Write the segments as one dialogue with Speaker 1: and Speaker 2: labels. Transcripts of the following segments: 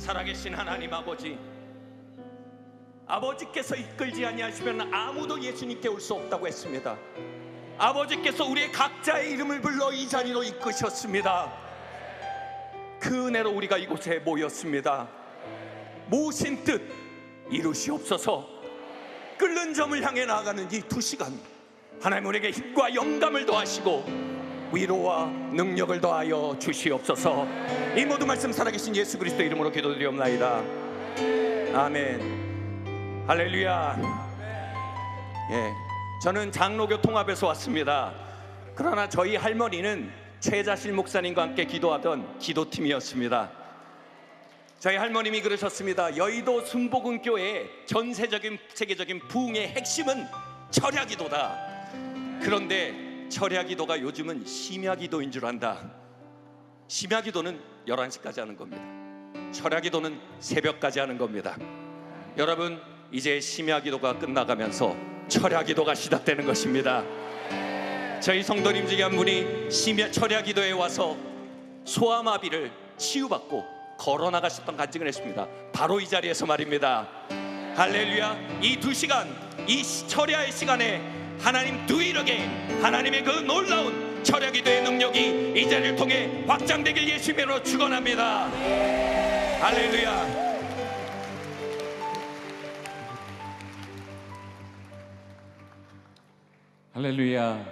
Speaker 1: 살아계신 하나님 아버지께서 이끌지 아니하시면 아무도 예수님께 올 수 없다고 했습니다. 아버지께서 우리의 각자의 이름을 불러 이 자리로 이끄셨습니다. 그 은혜로 우리가 이곳에 모였습니다. 모신 뜻 이루시옵소서. 끓는 점을 향해 나아가는 이 2시간 하나님 우리에게 힘과 영감을 더하시고 위로와 능력을 더하여 주시옵소서. 이 모든 말씀 살아계신 예수 그리스도 이름으로 기도드리옵나이다. 아멘. 할렐루야. 예, 저는 장로교 통합에서 왔습니다. 그러나 저희 할머니는 최자실 목사님과 함께 기도하던 기도팀이었습니다. 저희 할머님이 그러셨습니다. 여의도 순복음교회의 전세적인 세계적인 부흥의 핵심은 철야기도다. 그런데 철야기도가 요즘은 심야기도인 줄 안다. 심야기도는 11시까지 하는 겁니다. 철야기도는 새벽까지 하는 겁니다. 여러분, 이제 심야기도가 끝나가면서 철야기도가 시작되는 것입니다. 저희 성도님 중에 한 분이 철야기도에 와서 소아마비를 치유받고 걸어나가셨던 간증을 했습니다. 바로 이 자리에서 말입니다. 할렐루야. 이 2시간, 이 철야의 시간에 하나님 두일어게인 하나님의 그 놀라운 철야기도의 능력이 이 자리를 통해 확장되길 예수님으로 축원합니다. 할렐루야.
Speaker 2: 할렐루야.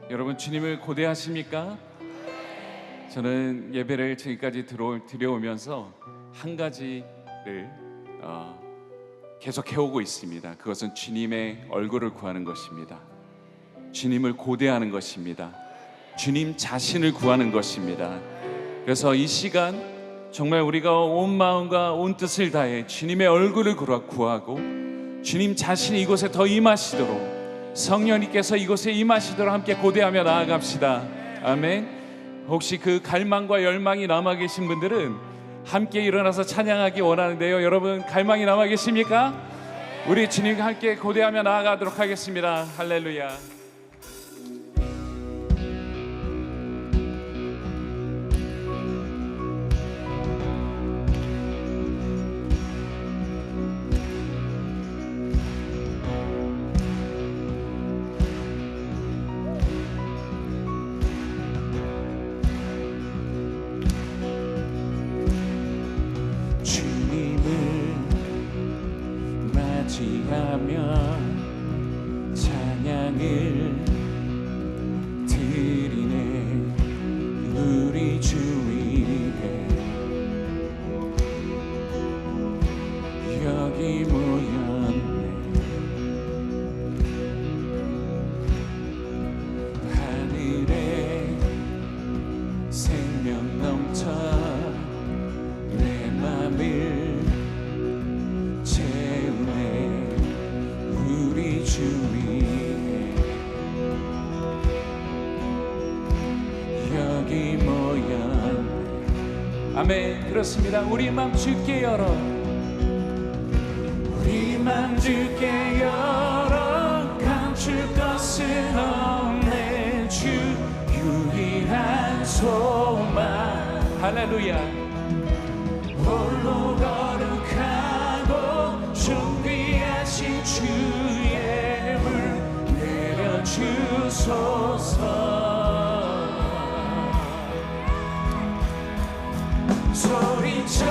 Speaker 2: 여러분, 주님을 고대하십니까? 저는 예배를 지금까지 드려오면서 한 가지를 계속 해오고 있습니다. 그것은 주님의 얼굴을 구하는 것입니다. 주님을 고대하는 것입니다. 주님 자신을 구하는 것입니다. 그래서 이 시간 정말 우리가 온 마음과 온 뜻을 다해 주님의 얼굴을 구하고 주님 자신이 이곳에 더 임하시도록, 성령님께서 이곳에 임하시도록 함께 고대하며 나아갑시다. 아멘. 혹시 그 갈망과 열망이 남아 계신 분들은 함께 일어나서 찬양하기 원하는데요. 여러분, 갈망이 남아 계십니까? 우리 주님과 함께 고대하며 나아가도록 하겠습니다. 할렐루야.
Speaker 3: 맞이하며 찬양을 드리네. 우리 주 위에 여기 모였네. 하늘에 생명 넘쳐 내 맘을 주 위에 여기 모였네.
Speaker 2: 아멘. 그렇습니다. 우리 맘 주께 열어.
Speaker 3: 우리 맘 주께 열어. 감출 것은 없네. 주 유일한 소망.
Speaker 2: 할렐루야.
Speaker 3: 홀로 거룩하고 존귀하신 주의 주소서. 소리쳐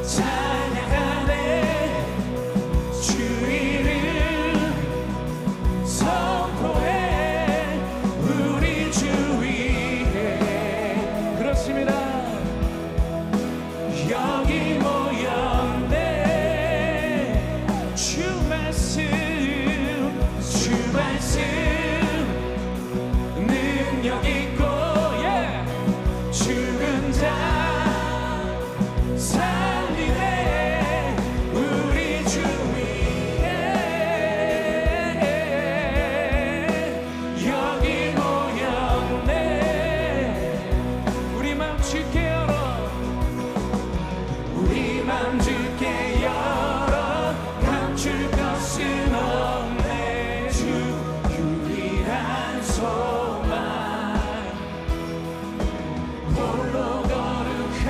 Speaker 3: 찬양하네. 주 이름 선포해. 우리 주 위에 그렇습니다. 여기 모였네. 주 말씀 능력 있고 죽은 자 살리네. 우리 주 위에 여기 모였네.
Speaker 2: 우리 맘 주께 열어.
Speaker 3: 우리 맘 주께 열어. 감출 것은 없네. 주 유일한 소망. 홀로 거룩한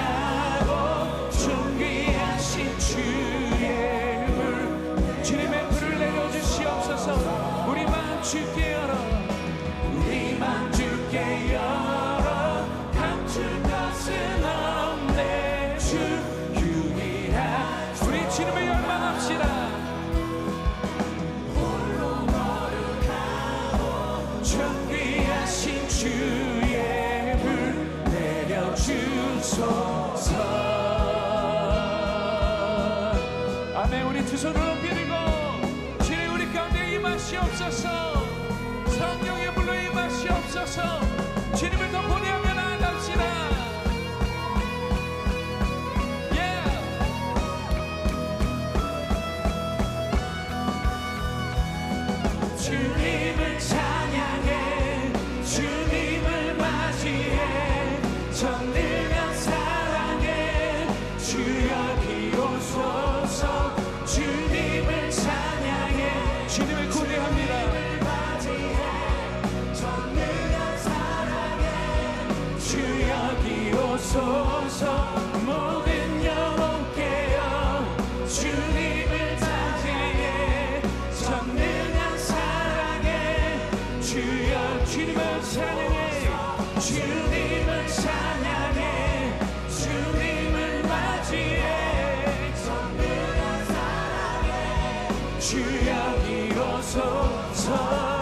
Speaker 3: 손을 높이 들고 주님 우리 가운데 임하시옵소서. 성령의 불로 임하시옵소서. 주님을 더 고대하며 나아갑시다. 주님을 찬양해 주님을 맞이해 전능한 사랑에 주여 기오소서. 주님을 찬양해 주님을 고대합니다. 전능한 사랑에 주여 기오소서. 모든 영혼 깨어 주님을 찬양해 전능한 사랑에 주여. 주님을 찬양해 주님을 찬양해 주님을 맞이해 전능한 사랑에 주여 기오소서.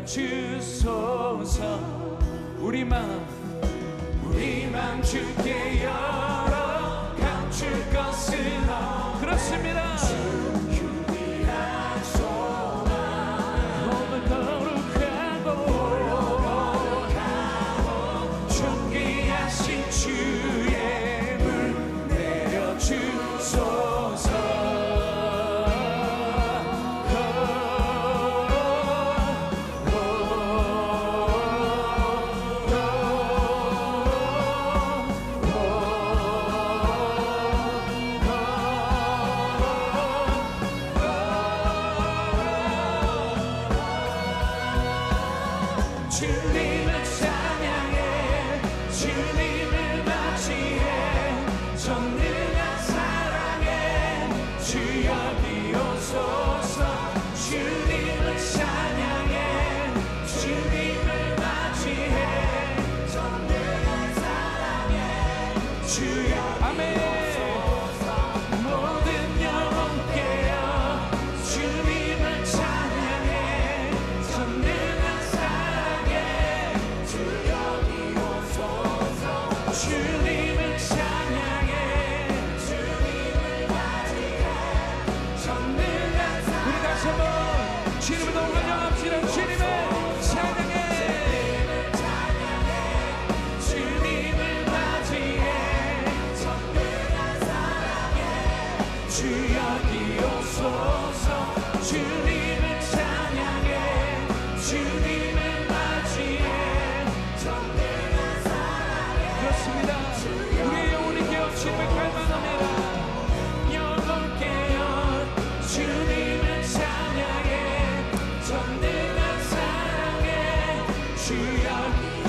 Speaker 3: 주소서. 우리 맘 주께 열어 감출 것은 그렇습니다. 주 유일한 소망. 몸을 거룩하고 존귀하신 주의 불 내려 주소서. 주님을 찬양해 주님을 맞이해 전능한 사랑에 주여 기오소서. 주님을 찬양해 주님을 맞이해 전능한 사랑에 주여. 아멘. 모든 영혼 깨어 주님을 찬양해 전능한 사랑에 주여 기오소서. 주님을 찬양해 주님을 맞이해 전능한 사랑에. 우리 다시 한번 주님을 더 환영합시다. 주님을 찬양해 주님을 맞이해 전능한 사랑에 주여 기오소서. 주님을 찬양해 주님을 맞이해 전능한 사랑에. 그렇습니다. 우리의 영혼이 깨어 주님을 갈망합니다. 영혼 깨어 주님을 찬양해 전능한 사랑에 주여.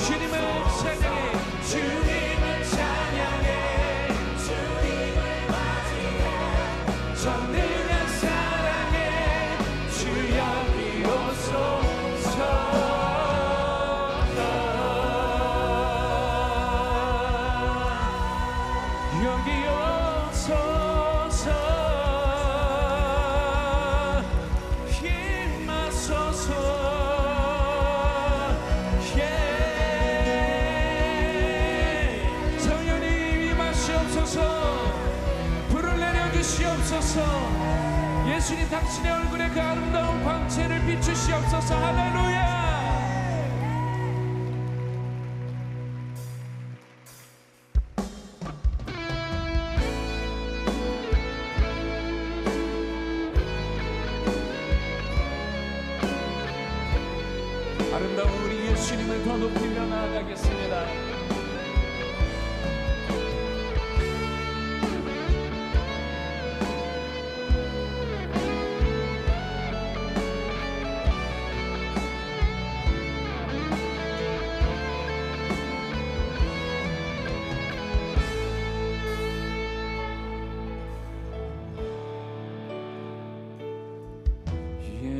Speaker 3: 주님을 찬양해 주님을 찬양해 주님을 맞이해 전능한 사랑에 주여 기오소서. 여기 오소서. 힘마소서. 성령님 임하시옵소서. 불을 내려주시옵소서. 예수님 당신의 얼굴에 그 아름다운 광채를 비추시옵소서. 할렐루야. 아름다운 우리 예수님을 더 높이며 나아가겠습니다.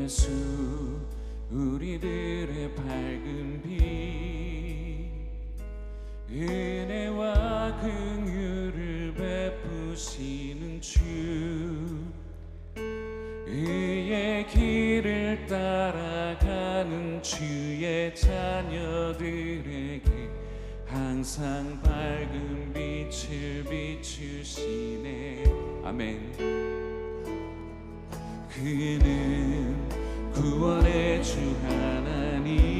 Speaker 2: 예수 우리들의 밝은 빛 은혜와 긍휼을 베푸시는 주 의의 길을 따라가는 주의 자녀들에게 항상 밝은 빛을 비추시네. 아멘. 그는 구원의 주 하나님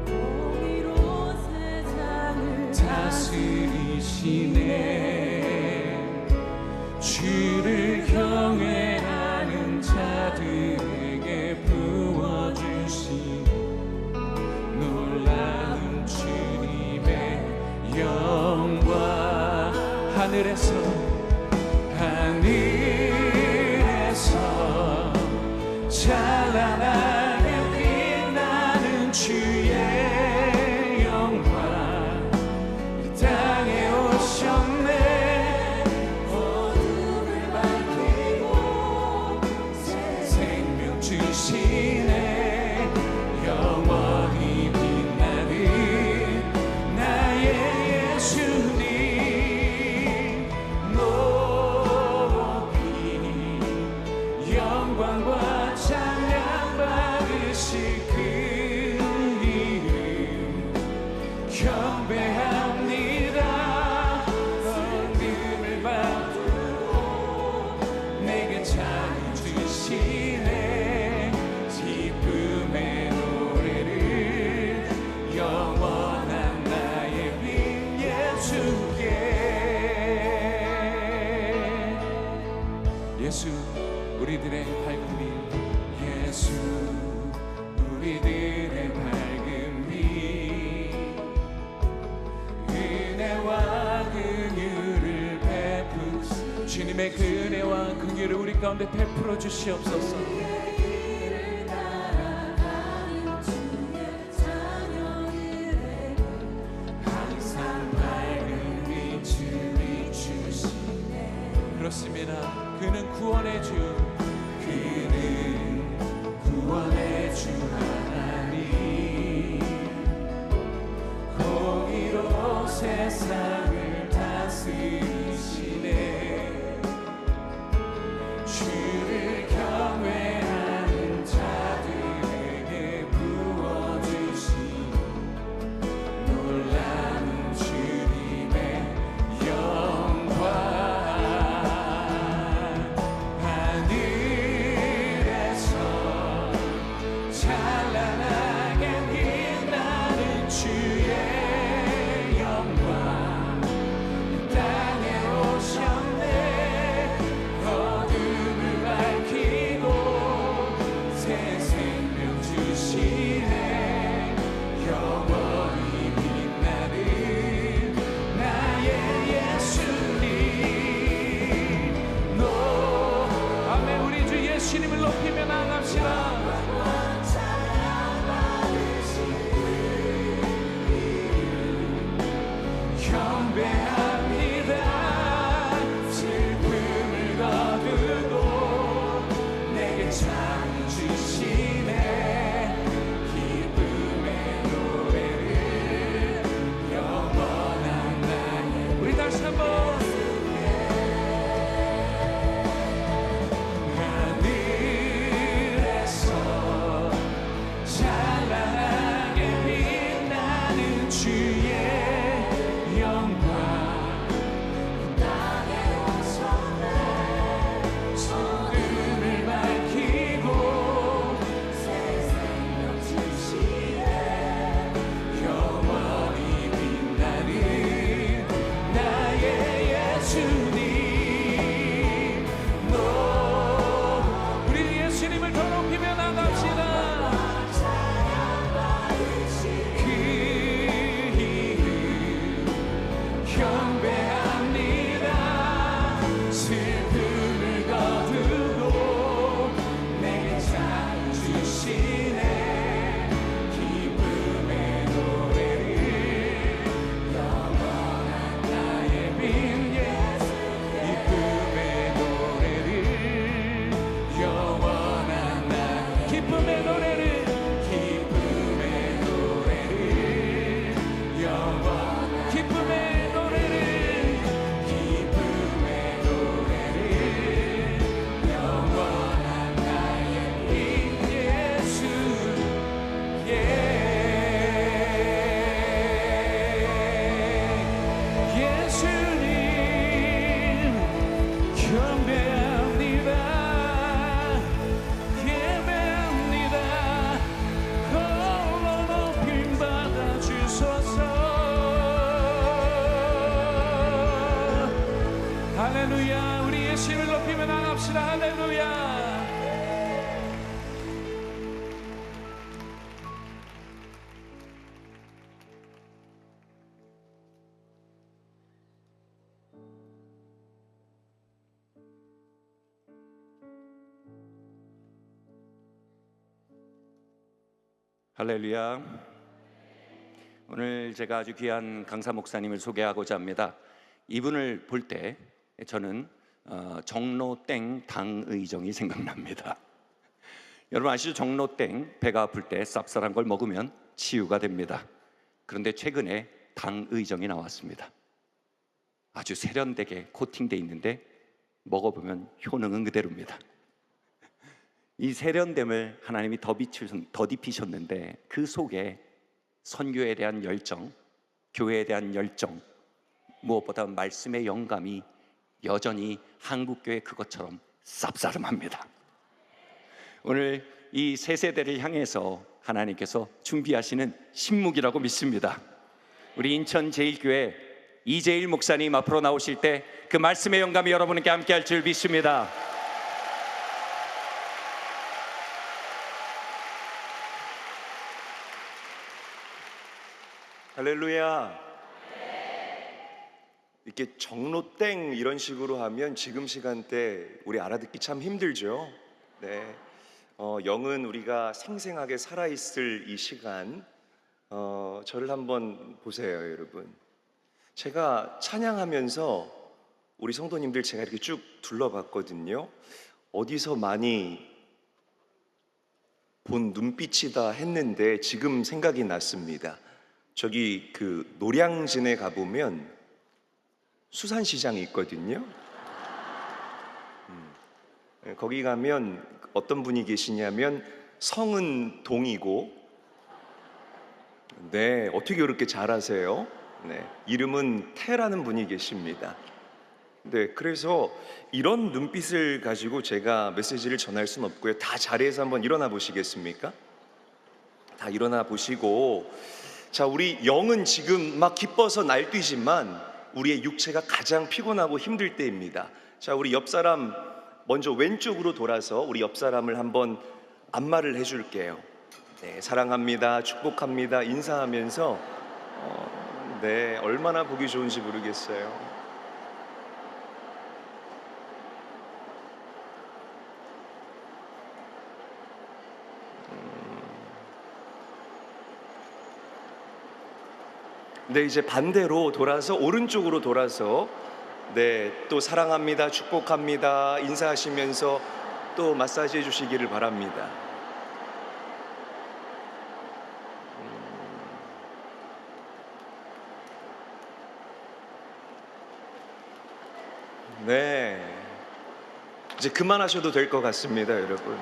Speaker 4: 공의로 세상을
Speaker 2: 다스리시네. 주를 경외하는 자들에게 부어주신 놀라운 주님의 영광 하늘에서 찬란하게 빛나는 주의 영광 이 땅에 오셨네.
Speaker 4: 어둠을 밝히고
Speaker 2: 생명 주시네. 영원히 빛나는 나의 예수님 높이 영광과 찬양 받으실 그 이름 경배합니다. 어둠을 받들고 내게 찬양 주시네. 기쁨의 노래를 영원한 나의 빛 예수께. 예수 우리들의 밝은 빛 예수 우리들의 밝은 빛 은혜와 긍휼을 베푸시 주님의 그 은혜와 긍휼을 우리 가운데 베풀어 주시옵소서.
Speaker 4: 길을 따라가는 주의 자녀들에게
Speaker 2: 항상 밝은 빛을 비추시네. 그렇습니다. 그는 구원의 주 그는 구원의 주 하나님 공의로 세상을 다스리시네. 주를 경외하는 자들에게 부어주신 놀라운 주님의 영광 하늘에서 찬란하게 빛나는 주의 영광 이 땅에 오셨네.
Speaker 3: 기쁨의 노래를 영원한 나의 예수 예수님 경배합니다 예배합니다 홀로 높임 받아 주소서 할렐루야 우리 예수님을 높이며 나갑시다 할렐루야
Speaker 1: 할렐루야. 오늘 제가 아주 귀한 강사 목사님을 소개하고자 합니다. 이분을 볼 때 저는 정로땡 당의정이 생각납니다. 여러분 아시죠? 정로땡, 배가 아플 때 쌉쌀한 걸 먹으면 치유가 됩니다. 그런데 최근에 당의정이 나왔습니다. 아주 세련되게 코팅돼 있는데 먹어보면 효능은 그대로입니다. 이 세련됨을 하나님이 덧입히셨는데 그 속에 선교에 대한 열정, 교회에 대한 열정, 무엇보다 말씀의 영감이 여전히 한국교회 그것처럼 쌉싸름합니다. 오늘 이 새 세대를 향해서 하나님께서 준비하시는 신묵이라고 믿습니다. 우리 인천 제1교회 이재일 목사님 앞으로 나오실 때 그 말씀의 영감이 여러분께 함께 할 줄 믿습니다.
Speaker 5: 할렐루야. 이렇게 정로땡 이런 식으로 하면 지금 시간대 우리 알아듣기 참 힘들죠. 네. 영은 우리가 생생하게 살아있을 이 시간, 저를 한번 보세요, 여러분. 제가 찬양하면서 우리 성도님들 제가 이렇게 쭉 둘러봤거든요. 어디서 많이 본 눈빛이다 했는데 지금 생각이 났습니다. 저기 그 노량진에 가보면 수산시장이 있거든요. 거기 가면 어떤 분이 계시냐면 성은 동이고, 네, 어떻게 그렇게 잘하세요? 네, 이름은 태라는 분이 계십니다. 네, 그래서 이런 눈빛을 가지고 제가 메시지를 전할 수는 없고요. 다 자리에서 한번 일어나 보시겠습니까? 다 일어나 보시고, 자, 우리 영은 지금 막 기뻐서 날뛰지만 우리의 육체가 가장 피곤하고 힘들 때입니다. 자, 우리 옆 사람 먼저 왼쪽으로 돌아서 우리 옆 사람을 한번 안마를 해줄게요. 네, 사랑합니다, 축복합니다 인사하면서 네, 얼마나 보기 좋은지 모르겠어요. 네, 이제 반대로 돌아서 오른쪽으로 돌아서 네, 또 사랑합니다, 축복합니다 인사하시면서 또 마사지 해주시기를 바랍니다. 네, 이제 그만하셔도 될 것 같습니다, 여러분.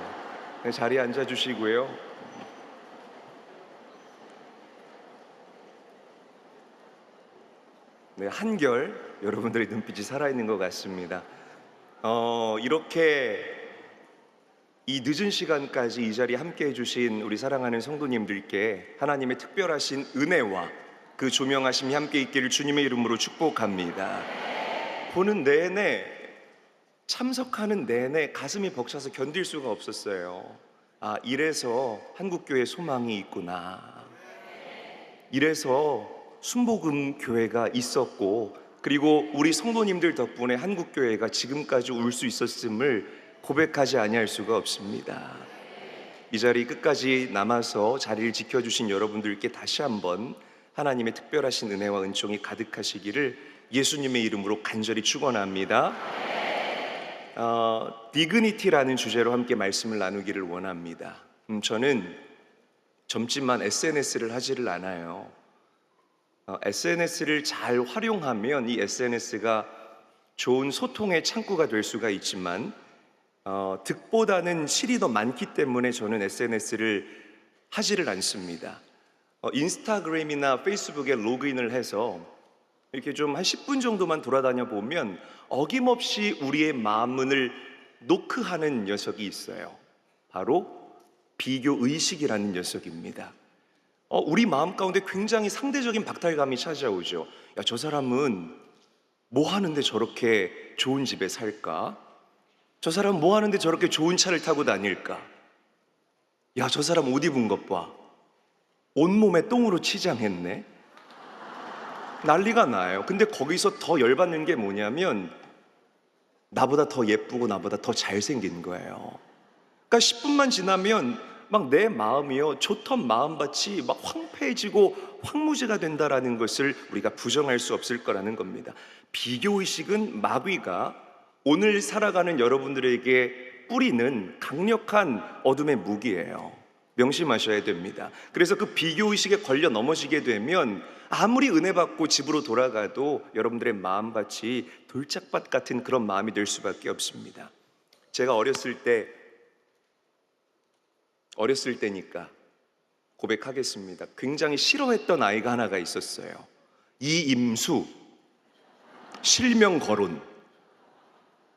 Speaker 5: 네, 자리에 앉아주시고요. 네, 한결 여러분들의 눈빛이 살아있는 것 같습니다. 이렇게 이 늦은 시간까지 이 자리에 함께 해주신 우리 사랑하는 성도님들께 하나님의 특별하신 은혜와 그 조명하심이 함께 있기를 주님의 이름으로 축복합니다. 보는 내내, 참석하는 내내 가슴이 벅차서 견딜 수가 없었어요. 아, 이래서 한국교회 소망이 있구나. 이래서 순복음 교회가 있었고, 그리고 우리 성도님들 덕분에 한국교회가 지금까지 올 수 있었음을 고백하지 아니할 수가 없습니다. 이 자리 끝까지 남아서 자리를 지켜주신 여러분들께 다시 한번 하나님의 특별하신 은혜와 은총이 가득하시기를 예수님의 이름으로 간절히 축원합니다. 디그니티라는 주제로 함께 말씀을 나누기를 원합니다. 저는 젊지만 SNS를 하지를 않아요. SNS를 잘 활용하면 이 SNS가 좋은 소통의 창구가 될 수가 있지만 득보다는 실이 더 많기 때문에 저는 SNS를 하지를 않습니다. 인스타그램이나 페이스북에 로그인을 해서 이렇게 좀 한 10분 정도만 돌아다녀 보면 어김없이 우리의 마음을 노크하는 녀석이 있어요. 바로 비교 의식이라는 녀석입니다. 우리 마음 가운데 굉장히 상대적인 박탈감이 찾아오죠. 야, 저 사람은 뭐 하는데 저렇게 좋은 집에 살까? 저 사람은 뭐 하는데 저렇게 좋은 차를 타고 다닐까? 야, 저 사람 옷 입은 것 봐. 온몸에 똥으로 치장했네. 난리가 나요. 근데 거기서 더 열받는 게 뭐냐면 나보다 더 예쁘고 나보다 더 잘생긴 거예요. 그러니까 10분만 지나면 막 내 마음이요, 좋던 마음밭이 막 황폐해지고 황무지가 된다라는 것을 우리가 부정할 수 없을 거라는 겁니다. 비교의식은 마귀가 오늘 살아가는 여러분들에게 뿌리는 강력한 어둠의 무기예요. 명심하셔야 됩니다. 그래서 그 비교의식에 걸려 넘어지게 되면 아무리 은혜 받고 집으로 돌아가도 여러분들의 마음밭이 돌짝밭 같은 그런 마음이 될 수밖에 없습니다. 제가 어렸을 때니까 고백하겠습니다. 굉장히 싫어했던 아이가 하나가 있었어요. 이임수, 실명 거론.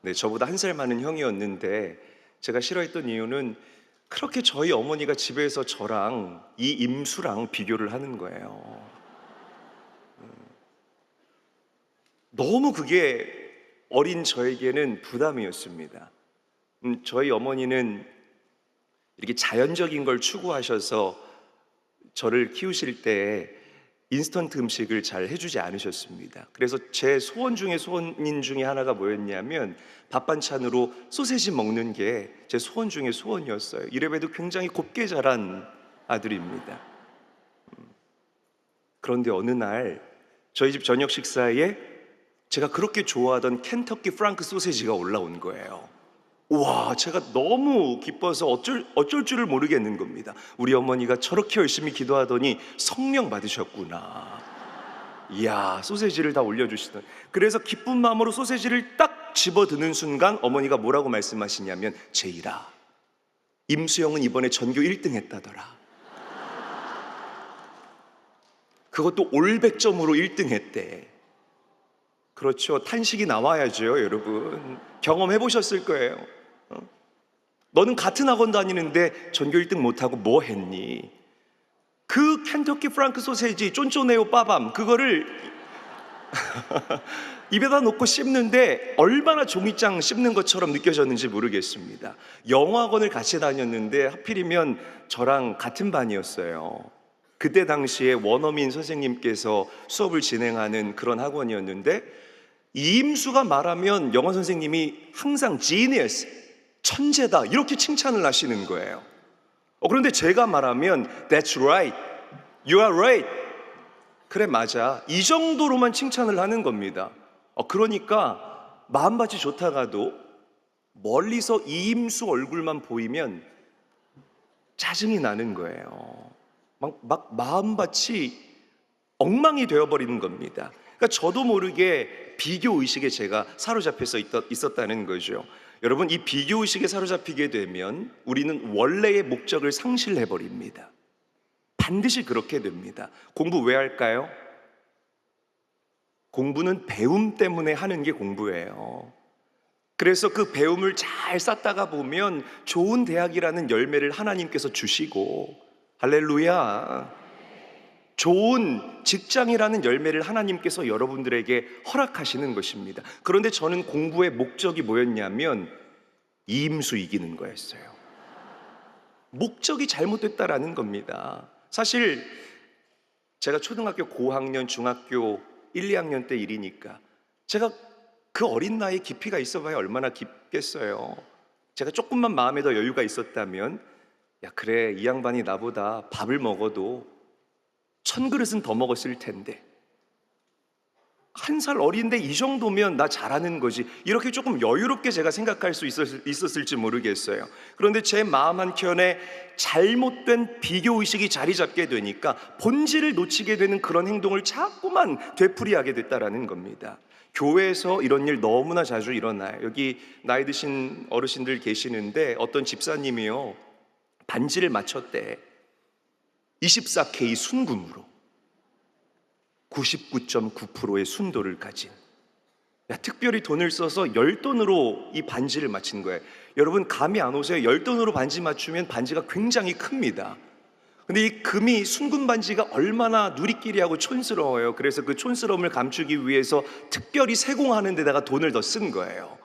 Speaker 5: 네, 저보다 한 살 많은 형이었는데 제가 싫어했던 이유는 그렇게 저희 어머니가 집에서 저랑 이임수랑 비교를 하는 거예요. 너무 그게 어린 저에게는 부담이었습니다. 저희 어머니는 이렇게 자연적인 걸 추구하셔서 저를 키우실 때 인스턴트 음식을 잘 해주지 않으셨습니다. 그래서 제 소원 중에 소원인 중에 하나가 뭐였냐면 밥 반찬으로 소세지 먹는 게 제 소원 중에 소원이었어요. 이래봬도 굉장히 곱게 자란 아들입니다. 그런데 어느 날 저희 집 저녁 식사에 제가 그렇게 좋아하던 켄터키 프랑크 소세지가 올라온 거예요. 와, 제가 너무 기뻐서 어쩔 줄을 모르겠는 겁니다. 우리 어머니가 저렇게 열심히 기도하더니 성령 받으셨구나. 이야, 소세지를 다 올려주시던. 그래서 기쁜 마음으로 소세지를 딱 집어드는 순간 어머니가 뭐라고 말씀하시냐면, 제일아, 임수영은 이번에 전교 1등 했다더라. 그것도 올 100점으로 1등 했대. 그렇죠. 탄식이 나와야죠, 여러분. 경험해 보셨을 거예요. 너는 같은 학원 다니는데 전교 1등 못하고 뭐 했니? 그 켄터키 프랑크 소세지 쫀쫀해요 빠밤 그거를 입에다 놓고 씹는데 얼마나 종이장 씹는 것처럼 느껴졌는지 모르겠습니다. 영어학원을 같이 다녔는데 하필이면 저랑 같은 반이었어요. 그때 당시에 원어민 선생님께서 수업을 진행하는 그런 학원이었는데 이임수가 말하면 영어 선생님이 항상 genius, 천재다 이렇게 칭찬을 하시는 거예요. 그런데 제가 말하면 That's right, you are right, 그래 맞아 이 정도로만 칭찬을 하는 겁니다. 그러니까 마음밭이 좋다가도 멀리서 이임수 얼굴만 보이면 짜증이 나는 거예요. 막 마음밭이 엉망이 되어버리는 겁니다. 그러니까 저도 모르게 비교의식에 제가 사로잡혀서 있었다는 거죠. 여러분, 이 비교의식에 사로잡히게 되면 우리는 원래의 목적을 상실해버립니다. 반드시 그렇게 됩니다. 공부 왜 할까요? 공부는 배움 때문에 하는 게 공부예요. 그래서 그 배움을 잘 쌓다가 보면 좋은 대학이라는 열매를 하나님께서 주시고, 할렐루야, 좋은 직장이라는 열매를 하나님께서 여러분들에게 허락하시는 것입니다. 그런데 저는 공부의 목적이 뭐였냐면 이임수 이기는 거였어요. 목적이 잘못됐다라는 겁니다. 사실 제가 초등학교 고학년, 중학교 1, 2학년 때 일이니까 제가 그 어린 나이에 깊이가 있어봐야 얼마나 깊겠어요. 제가 조금만 마음에 더 여유가 있었다면 야 그래 이 양반이 나보다 밥을 먹어도 1000그릇은 더 먹었을 텐데 한 살 어린데 이 정도면 나 잘하는 거지, 이렇게 조금 여유롭게 제가 생각할 수 있었을지 모르겠어요. 그런데 제 마음 한켠에 잘못된 비교의식이 자리 잡게 되니까 본질을 놓치게 되는 그런 행동을 자꾸만 되풀이하게 됐다라는 겁니다. 교회에서 이런 일 너무나 자주 일어나요. 여기 나이 드신 어르신들 계시는데 어떤 집사님이요, 반지를 맞췄대. 24K 순금으로 99.9%의 순도를 가진, 특별히 돈을 써서 10돈으로 이 반지를 맞힌 거예요. 여러분 감이 안 오세요? 10돈으로 반지 맞추면 반지가 굉장히 큽니다. 근데 이 금이, 순금 반지가 얼마나 누리끼리하고 촌스러워요. 그래서 그 촌스러움을 감추기 위해서 특별히 세공하는 데다가 돈을 더 쓴 거예요.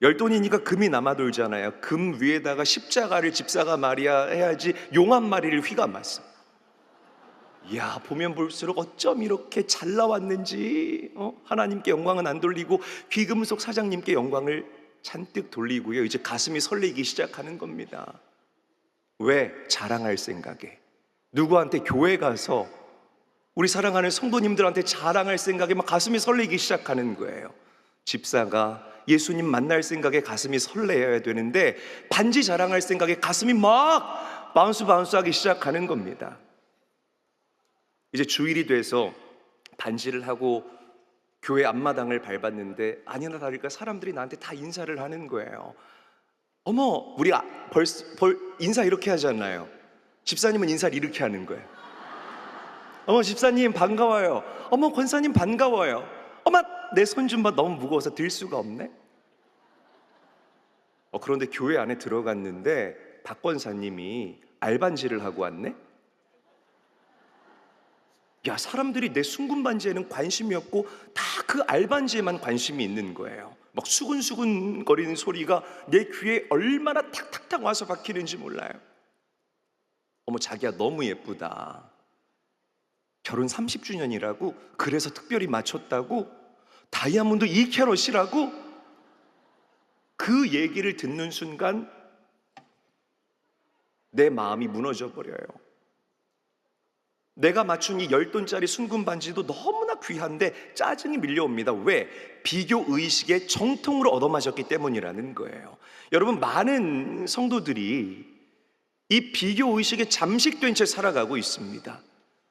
Speaker 5: 10돈이니까 금이 남아 돌잖아요. 금 위에다가 십자가를 집사가 말이야 해야지 용 한 마리를 휘감았어. 이야, 보면 볼수록 어쩜 이렇게 잘 나왔는지. 하나님께 영광은 안 돌리고 귀금속 사장님께 영광을 잔뜩 돌리고요. 이제 가슴이 설레기 시작하는 겁니다. 왜? 자랑할 생각에. 누구한테 교회 가서 우리 사랑하는 성도님들한테 자랑할 생각에 막 가슴이 설레기 시작하는 거예요. 집사가 예수님 만날 생각에 가슴이 설레어야 되는데 반지 자랑할 생각에 가슴이 막 바운스하기 시작하는 겁니다. 이제 주일이 돼서 반지를 하고 교회 앞마당을 밟았는데 아니나 다를까 사람들이 나한테 다 인사를 하는 거예요. 어머, 우리 인사 이렇게 하잖아요. 집사님은 인사를 이렇게 하는 거예요. 어머, 집사님 반가워요. 어머, 권사님 반가워요. 어머, 내 손 좀 봐, 너무 무거워서 들 수가 없네. 그런데 교회 안에 들어갔는데 박 권사님이 알반지를 하고 왔네. 야, 사람들이 내 순금 반지에는 관심이 없고 다 그 알반지에만 관심이 있는 거예요. 막 수근수근 거리는 소리가 내 귀에 얼마나 탁탁탁 와서 박히는지 몰라요. 어머, 자기야 너무 예쁘다. 결혼 30주년이라고 그래서 특별히 맞췄다고? 다이아몬드 2캐럿이라고? 그 얘기를 듣는 순간 내 마음이 무너져 버려요. 내가 맞춘 이 10돈짜리 순금 반지도 너무나 귀한데 짜증이 밀려옵니다. 왜? 비교 의식의 정통으로 얻어맞았기 때문이라는 거예요. 여러분, 많은 성도들이 이 비교 의식에 잠식된 채 살아가고 있습니다.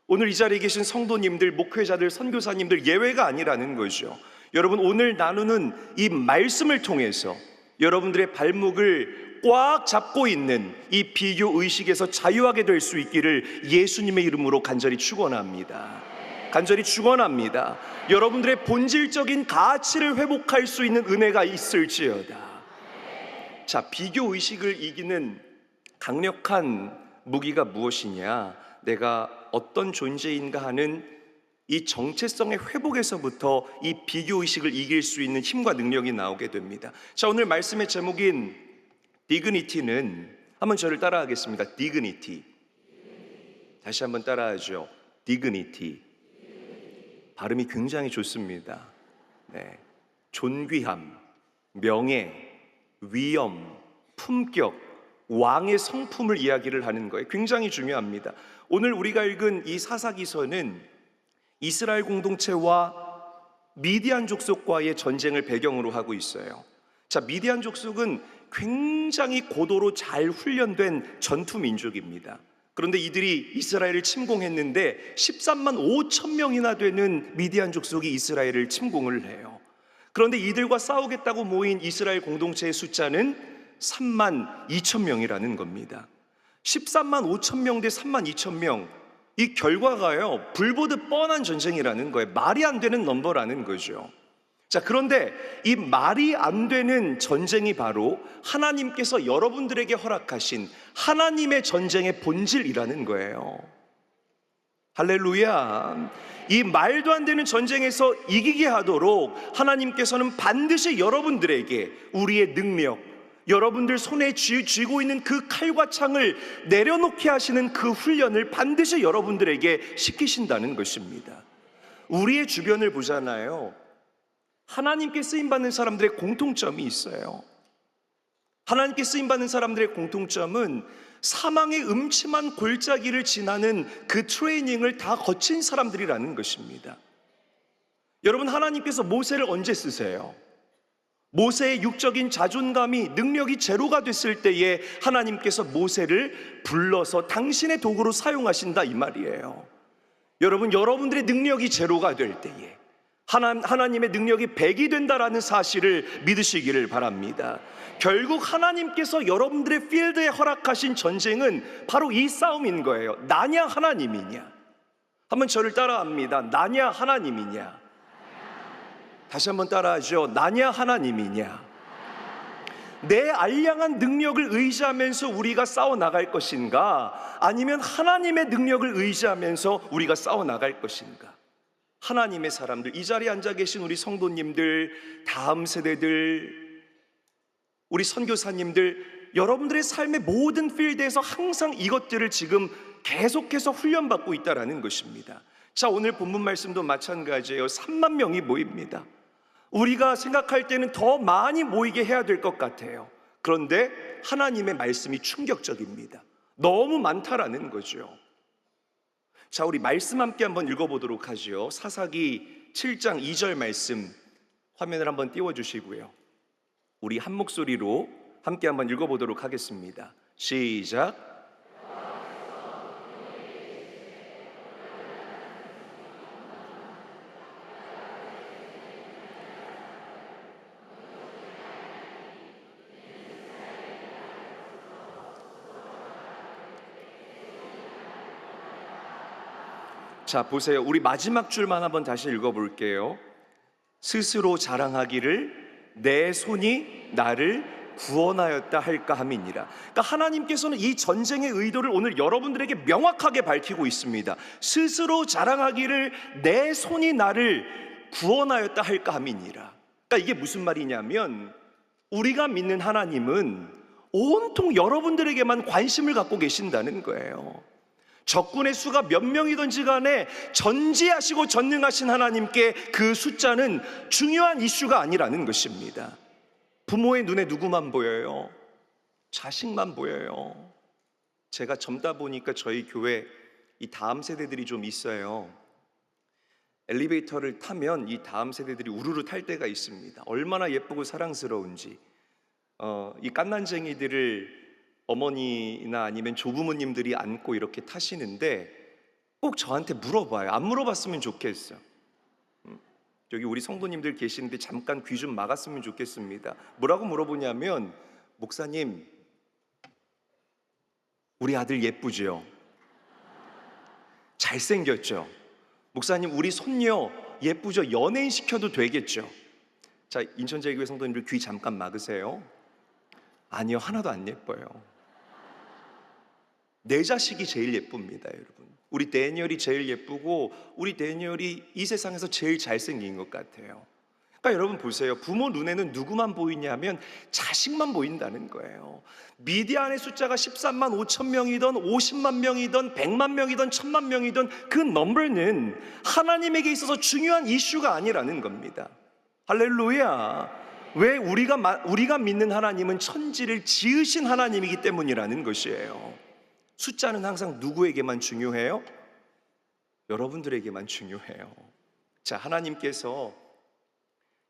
Speaker 5: 오늘 이 자리에 계신 성도님들, 목회자들, 선교사님들 예외가 아니라는 거죠. 여러분, 오늘 나누는 이 말씀을 통해서 여러분들의 발목을 꽉 잡고 있는 이 비교 의식에서 자유하게 될 수 있기를 예수님의 이름으로 간절히 축원합니다. 간절히 축원합니다. 여러분들의 본질적인 가치를 회복할 수 있는 은혜가 있을지어다. 자, 비교 의식을 이기는 강력한 무기가 무엇이냐? 내가 어떤 존재인가 하는 이 정체성의 회복에서부터 이 비교 의식을 이길 수 있는 힘과 능력이 나오게 됩니다. 자, 오늘 말씀의 제목인 디그니티는, 한번 저를 따라하겠습니다. 디그니티. 다시 한번 따라하죠. 디그니티. 발음이 굉장히 좋습니다. 네. 존귀함, 명예, 위엄, 품격, 왕의 성품을 이야기를 하는 거예요. 굉장히 중요합니다. 오늘 우리가 읽은 이 사사기서는 이스라엘 공동체와 미디안 족속과의 전쟁을 배경으로 하고 있어요. 자, 미디안 족속은 굉장히 고도로 잘 훈련된 전투 민족입니다. 그런데 이들이 이스라엘을 침공했는데 13만 5천 명이나 되는 미디안 족속이 이스라엘을 침공을 해요. 그런데 이들과 싸우겠다고 모인 이스라엘 공동체의 숫자는 3만 2천 명이라는 겁니다. 13만 5천 명 대 3만 2천 명, 이 결과가요 불보듯 뻔한 전쟁이라는 거예요. 말이 안 되는 넘버라는 거죠. 자, 그런데 이 말이 안 되는 전쟁이 바로 하나님께서 여러분들에게 허락하신 하나님의 전쟁의 본질이라는 거예요. 할렐루야. 이 말도 안 되는 전쟁에서 이기게 하도록 하나님께서는 반드시 여러분들에게 우리의 능력, 여러분들 손에 쥐고 있는 그 칼과 창을 내려놓게 하시는 그 훈련을 반드시 여러분들에게 시키신다는 것입니다. 우리의 주변을 보잖아요. 하나님께 쓰임받는 사람들의 공통점이 있어요. 하나님께 쓰임받는 사람들의 공통점은 사망의 음침한 골짜기를 지나는 그 트레이닝을 다 거친 사람들이라는 것입니다. 여러분, 하나님께서 모세를 언제 쓰세요? 모세의 육적인 자존감이 능력이 제로가 됐을 때에 하나님께서 모세를 불러서 당신의 도구로 사용하신다 이 말이에요. 여러분, 여러분들의 능력이 제로가 될 때에 하나님의 능력이 100이 된다라는 사실을 믿으시기를 바랍니다. 결국 하나님께서 여러분들의 필드에 허락하신 전쟁은 바로 이 싸움인 거예요. 나냐 하나님이냐. 한번 저를 따라합니다. 나냐 하나님이냐. 다시 한번 따라하죠. 나냐 하나님이냐. 내 알량한 능력을 의지하면서 우리가 싸워 나갈 것인가, 아니면 하나님의 능력을 의지하면서 우리가 싸워 나갈 것인가. 하나님의 사람들, 이 자리에 앉아 계신 우리 성도님들, 다음 세대들, 우리 선교사님들, 여러분들의 삶의 모든 필드에서 항상 이것들을 지금 계속해서 훈련받고 있다는 것입니다. 자, 오늘 본문 말씀도 마찬가지예요. 3만 명이 모입니다. 우리가 생각할 때는 더 많이 모이게 해야 될 것 같아요. 그런데 하나님의 말씀이 충격적입니다. 너무 많다라는 거죠. 자, 우리 말씀 함께 한번 읽어보도록 하죠. 사사기 7장 2절 말씀 화면을 한번 띄워주시고요, 우리 한 목소리로 함께 한번 읽어보도록 하겠습니다. 시작. 자, 보세요. 우리 마지막 줄만 한번 다시 읽어볼게요. 스스로 자랑하기를 내 손이 나를 구원하였다 할까 함이니라. 그러니까 하나님께서는 이 전쟁의 의도를 오늘 여러분들에게 명확하게 밝히고 있습니다. 스스로 자랑하기를 내 손이 나를 구원하였다 할까 함이니라. 그러니까 이게 무슨 말이냐면, 우리가 믿는 하나님은 온통 여러분들에게만 관심을 갖고 계신다는 거예요. 적군의 수가 몇 명이든지 간에 전지하시고 전능하신 하나님께 그 숫자는 중요한 이슈가 아니라는 것입니다. 부모의 눈에 누구만 보여요? 자식만 보여요. 제가 젊다 보니까 저희 교회 이 다음 세대들이 좀 있어요. 엘리베이터를 타면 이 다음 세대들이 우르르 탈 때가 있습니다. 얼마나 예쁘고 사랑스러운지. 이 갓난쟁이들을 어머니나 아니면 조부모님들이 안고 이렇게 타시는데 꼭 저한테 물어봐요. 안 물어봤으면 좋겠어. 여기 우리 성도님들 계시는데 잠깐 귀 좀 막았으면 좋겠습니다. 뭐라고 물어보냐면, 목사님, 우리 아들 예쁘죠? 잘생겼죠? 목사님, 우리 손녀 예쁘죠? 연예인 시켜도 되겠죠? 자, 인천제일교회 성도님들 귀 잠깐 막으세요. 아니요, 하나도 안 예뻐요. 내 자식이 제일 예쁩니다, 여러분. 우리 데니엘이 제일 예쁘고 우리 데니엘이 이 세상에서 제일 잘생긴 것 같아요. 그러니까 여러분 보세요. 부모 눈에는 누구만 보이냐면 자식만 보인다는 거예요. 미디안의 숫자가 13만 5천 명이든 50만 명이든 100만 명이든 1000만 명이든 그 넘버는 하나님에게 있어서 중요한 이슈가 아니라는 겁니다. 할렐루야. 왜? 우리가 믿는 하나님은 천지를 지으신 하나님이기 때문이라는 것이에요. 숫자는 항상 누구에게만 중요해요? 여러분들에게만 중요해요. 자, 하나님께서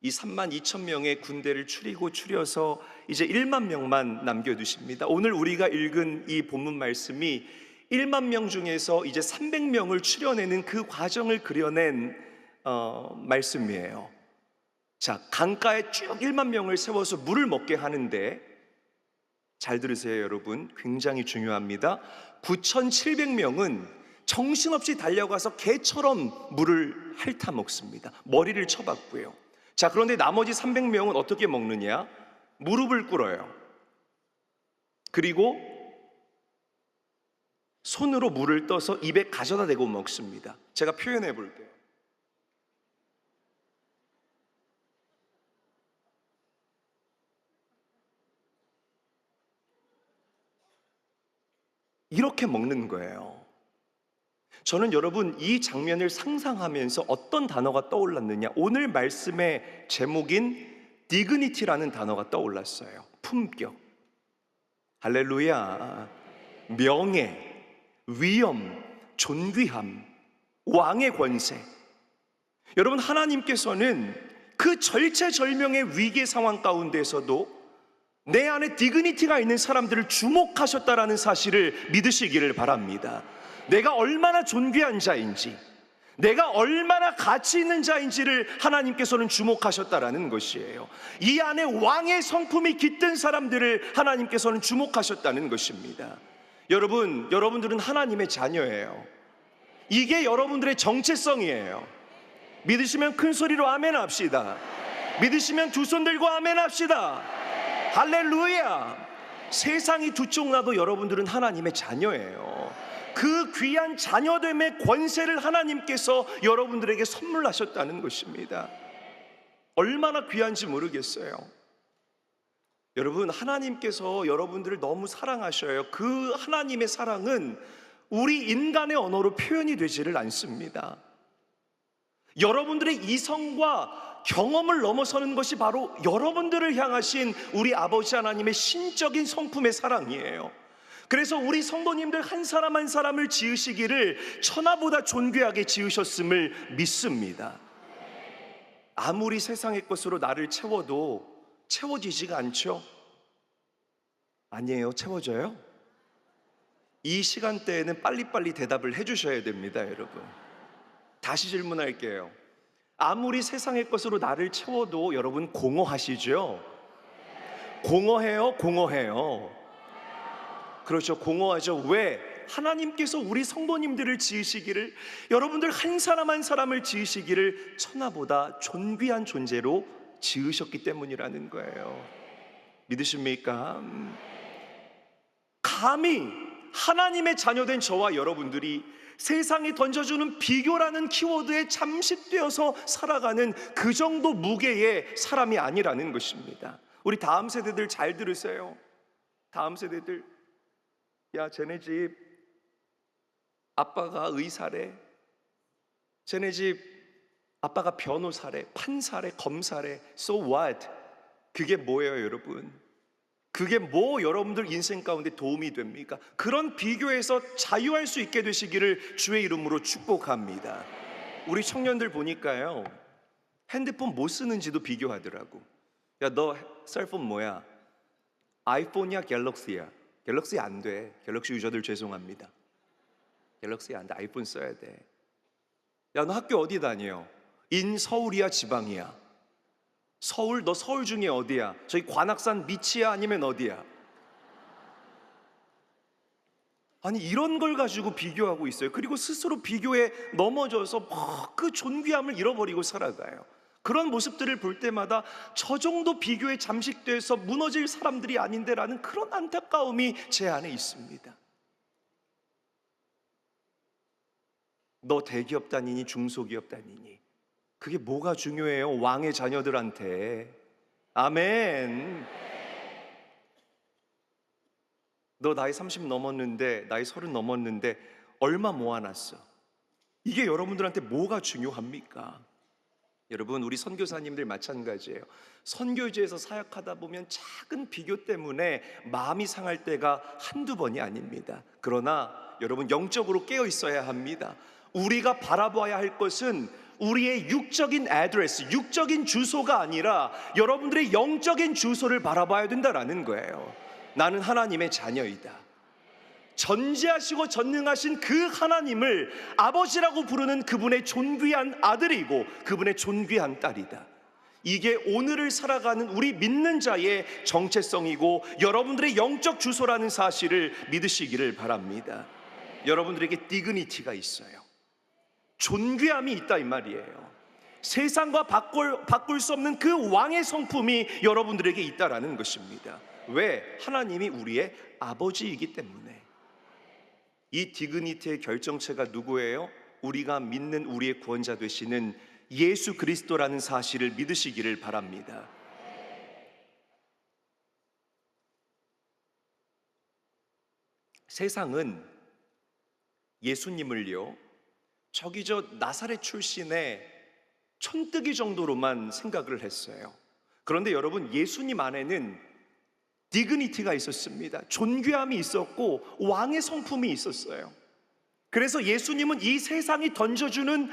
Speaker 5: 이 3만 2천 명의 군대를 추려서 이제 1만 명만 남겨두십니다. 오늘 우리가 읽은 이 본문 말씀이 1만 명 중에서 이제 300명을 추려내는 그 과정을 그려낸 말씀이에요. 자, 강가에 쭉 1만 명을 세워서 물을 먹게 하는데, 잘 들으세요 여러분, 굉장히 중요합니다. 9,700명은 정신없이 달려가서 개처럼 물을 핥아 먹습니다. 머리를 쳐박고요. 자, 그런데 나머지 300명은 어떻게 먹느냐? 무릎을 꿇어요. 그리고 손으로 물을 떠서 입에 가져다 대고 먹습니다. 제가 표현해 볼게요. 이렇게 먹는 거예요. 저는 여러분 이 장면을 상상하면서 어떤 단어가 떠올랐느냐, 오늘 말씀의 제목인 dignity라는 단어가 떠올랐어요. 품격. 할렐루야. 명예, 위엄, 존귀함, 왕의 권세. 여러분, 하나님께서는 그 절체절명의 위기 상황 가운데서도 내 안에 디그니티가 있는 사람들을 주목하셨다라는 사실을 믿으시기를 바랍니다. 내가 얼마나 존귀한 자인지, 내가 얼마나 가치 있는 자인지를 하나님께서는 주목하셨다라는 것이에요. 이 안에 왕의 성품이 깃든 사람들을 하나님께서는 주목하셨다는 것입니다. 여러분들은 하나님의 자녀예요. 이게 여러분들의 정체성이에요. 믿으시면 큰 소리로 아멘 합시다. 믿으시면 두 손 들고 아멘 합시다. 할렐루야. 세상이 두 쪽 나도 여러분들은 하나님의 자녀예요. 그 귀한 자녀됨의 권세를 하나님께서 여러분들에게 선물하셨다는 것입니다. 얼마나 귀한지 모르겠어요. 여러분, 하나님께서 여러분들을 너무 사랑하셔요. 그 하나님의 사랑은 우리 인간의 언어로 표현이 되지를 않습니다. 여러분들의 이성과 경험을 넘어서는 것이 바로 여러분들을 향하신 우리 아버지 하나님의 신적인 성품의 사랑이에요. 그래서 우리 성도님들 한 사람 한 사람을 지으시기를 천하보다 존귀하게 지으셨음을 믿습니다. 아무리 세상의 것으로 나를 채워도 채워지지가 않죠? 아니에요. 채워져요? 이 시간대에는 빨리빨리 대답을 해주셔야 됩니다, 여러분. 다시 질문할게요. 아무리 세상의 것으로 나를 채워도 여러분 공허하시죠? 공허해요? 공허해요? 그렇죠, 공허하죠. 왜? 하나님께서 우리 성도님들을 지으시기를, 여러분들 한 사람 한 사람을 지으시기를 천하보다 존귀한 존재로 지으셨기 때문이라는 거예요. 믿으십니까? 감히 하나님의 자녀된 저와 여러분들이 세상이 던져주는 비교라는 키워드에 잠식되어서 살아가는 그 정도 무게의 사람이 아니라는 것입니다. 우리 다음 세대들 잘 들으세요. 다음 세대들, 야, 쟤네 집 아빠가 의사래, 쟤네 집 아빠가 변호사래, 판사래, 검사래. So what? 그게 뭐예요, 여러분? 그게 뭐 여러분들 인생 가운데 도움이 됩니까? 그런 비교에서 자유할 수 있게 되시기를 주의 이름으로 축복합니다. 우리 청년들 보니까요, 핸드폰 뭐 쓰는지도 비교하더라고. 야, 너 셀폰 뭐야? 아이폰이야, 갤럭시야? 갤럭시 안 돼. 갤럭시 유저들 죄송합니다. 갤럭시 안 돼. 아이폰 써야 돼. 야, 너 학교 어디 다녀? 서울이야, 지방이야? 서울? 너 서울 중에 어디야? 저기 관악산 밑이야, 아니면 어디야? 아니, 이런 걸 가지고 비교하고 있어요. 그리고 스스로 비교에 넘어져서 그 존귀함을 잃어버리고 살아가요. 그런 모습들을 볼 때마다 저 정도 비교에 잠식돼서 무너질 사람들이 아닌데라는 그런 안타까움이 제 안에 있습니다. 너 대기업 다니니 중소기업 다니니 그게 뭐가 중요해요? 왕의 자녀들한테. 아멘. 너 나이 30 넘었는데, 나이 30 넘었는데 얼마 모아놨어? 이게 여러분들한테 뭐가 중요합니까? 여러분, 우리 선교사님들 마찬가지예요. 선교지에서 사역하다 보면 작은 비교 때문에 마음이 상할 때가 한두 번이 아닙니다. 그러나 여러분, 영적으로 깨어 있어야 합니다. 우리가 바라봐야 할 것은 우리의 육적인 애드레스, 육적인 주소가 아니라 여러분들의 영적인 주소를 바라봐야 된다라는 거예요. 나는 하나님의 자녀이다. 전지하시고 전능하신 그 하나님을 아버지라고 부르는 그분의 존귀한 아들이고 그분의 존귀한 딸이다. 이게 오늘을 살아가는 우리 믿는 자의 정체성이고 여러분들의 영적 주소라는 사실을 믿으시기를 바랍니다. 여러분들에게 디그니티가 있어요. 존귀함이 있다, 이 말이에요. 세상과 바꿀 수 없는 그 왕의 성품이 여러분들에게 있다라는 것입니다. 왜? 하나님이 우리의 아버지이기 때문에. 이 디그니티의 결정체가 누구예요? 우리가 믿는 우리의 구원자 되시는 예수 그리스도라는 사실을 믿으시기를 바랍니다. 세상은 예수님을요, 저기 저 나사렛 출신의 촌뜨기 정도로만 생각을 했어요. 그런데 여러분, 예수님 안에는 디그니티가 있었습니다. 존귀함이 있었고 왕의 성품이 있었어요. 그래서 예수님은 이 세상이 던져주는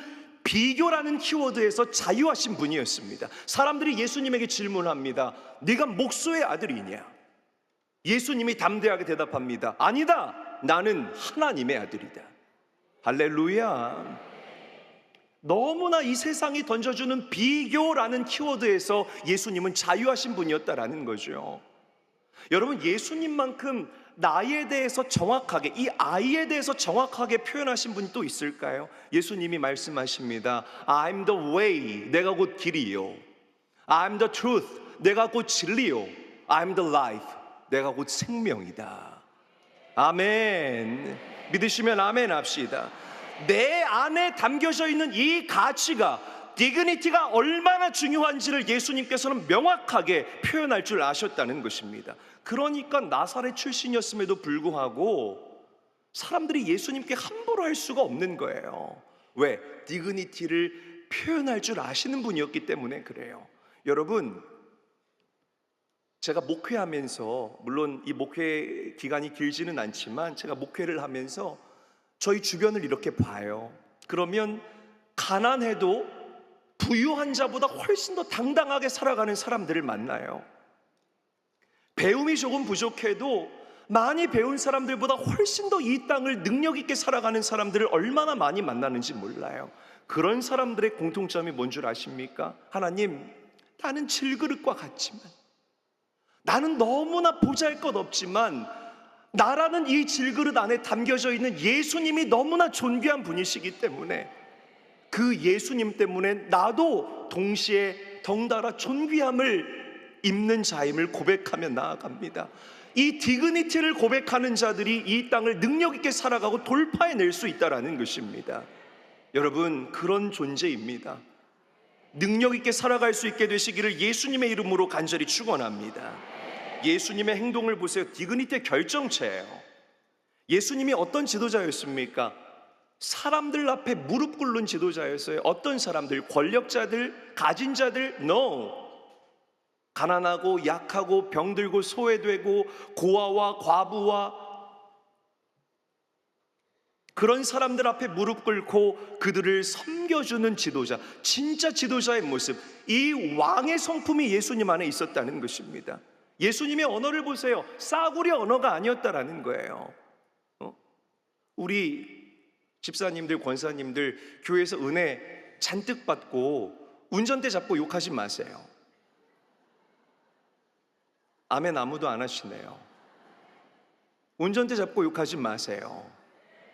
Speaker 5: 비교라는 키워드에서 자유하신 분이었습니다. 사람들이 예수님에게 질문합니다. 네가 목수의 아들이냐? 예수님이 담대하게 대답합니다. 아니다. 나는 하나님의 아들이다. 할렐루야. 너무나 이 세상이 던져주는 비교라는 키워드에서 예수님은 자유하신 분이었다라는 거죠. 여러분, 예수님만큼 나에 대해서 정확하게, 이 아이에 대해서 정확하게 표현하신 분이 또 있을까요? 예수님이 말씀하십니다. I'm the way, 내가 곧 길이요. I'm the truth, 내가 곧 진리요. I'm the life, 내가 곧 생명이다. 아멘. 믿으시면 아멘 합시다. 내 안에 담겨져 있는 이 가치가, 디그니티가 얼마나 중요한지를 예수님께서는 명확하게 표현할 줄 아셨다는 것입니다. 그러니까 나사렛 출신이었음에도 불구하고 사람들이 예수님께 함부로 할 수가 없는 거예요. 왜? 디그니티를 표현할 줄 아시는 분이었기 때문에 그래요. 여러분, 제가 목회하면서, 물론 이 목회 기간이 길지는 않지만 제가 목회를 하면서 저희 주변을 이렇게 봐요. 그러면 가난해도 부유한 자보다 훨씬 더 당당하게 살아가는 사람들을 만나요. 배움이 조금 부족해도 많이 배운 사람들보다 훨씬 더 이 땅을 능력 있게 살아가는 사람들을 얼마나 많이 만나는지 몰라요. 그런 사람들의 공통점이 뭔 줄 아십니까? 하나님, 나는 질그릇과 같지만, 나는 너무나 보잘것없지만 나라는 이 질그릇 안에 담겨져 있는 예수님이 너무나 존귀한 분이시기 때문에 그 예수님 때문에 나도 동시에 덩달아 존귀함을 입는 자임을 고백하며 나아갑니다. 이 디그니티를 고백하는 자들이 이 땅을 능력 있게 살아가고 돌파해낼 수 있다는 것입니다. 여러분, 그런 존재입니다. 능력 있게 살아갈 수 있게 되시기를 예수님의 이름으로 간절히 축원합니다. 예수님의 행동을 보세요. 디그니티의 결정체예요. 예수님이 어떤 지도자였습니까? 사람들 앞에 무릎 꿇는 지도자였어요. 어떤 사람들? 권력자들, 가진 자들? No. 가난하고 약하고 병들고 소외되고 고아와 과부와 그런 사람들 앞에 무릎 꿇고 그들을 섬겨주는 지도자, 진짜 지도자의 모습, 이 왕의 성품이 예수님 안에 있었다는 것입니다. 예수님의 언어를 보세요. 싸구려 언어가 아니었다라는 거예요. 우리 집사님들, 권사님들 교회에서 은혜 잔뜩 받고 운전대 잡고 욕하지 마세요. 아멘 아무도 안 하시네요. 운전대 잡고 욕하지 마세요.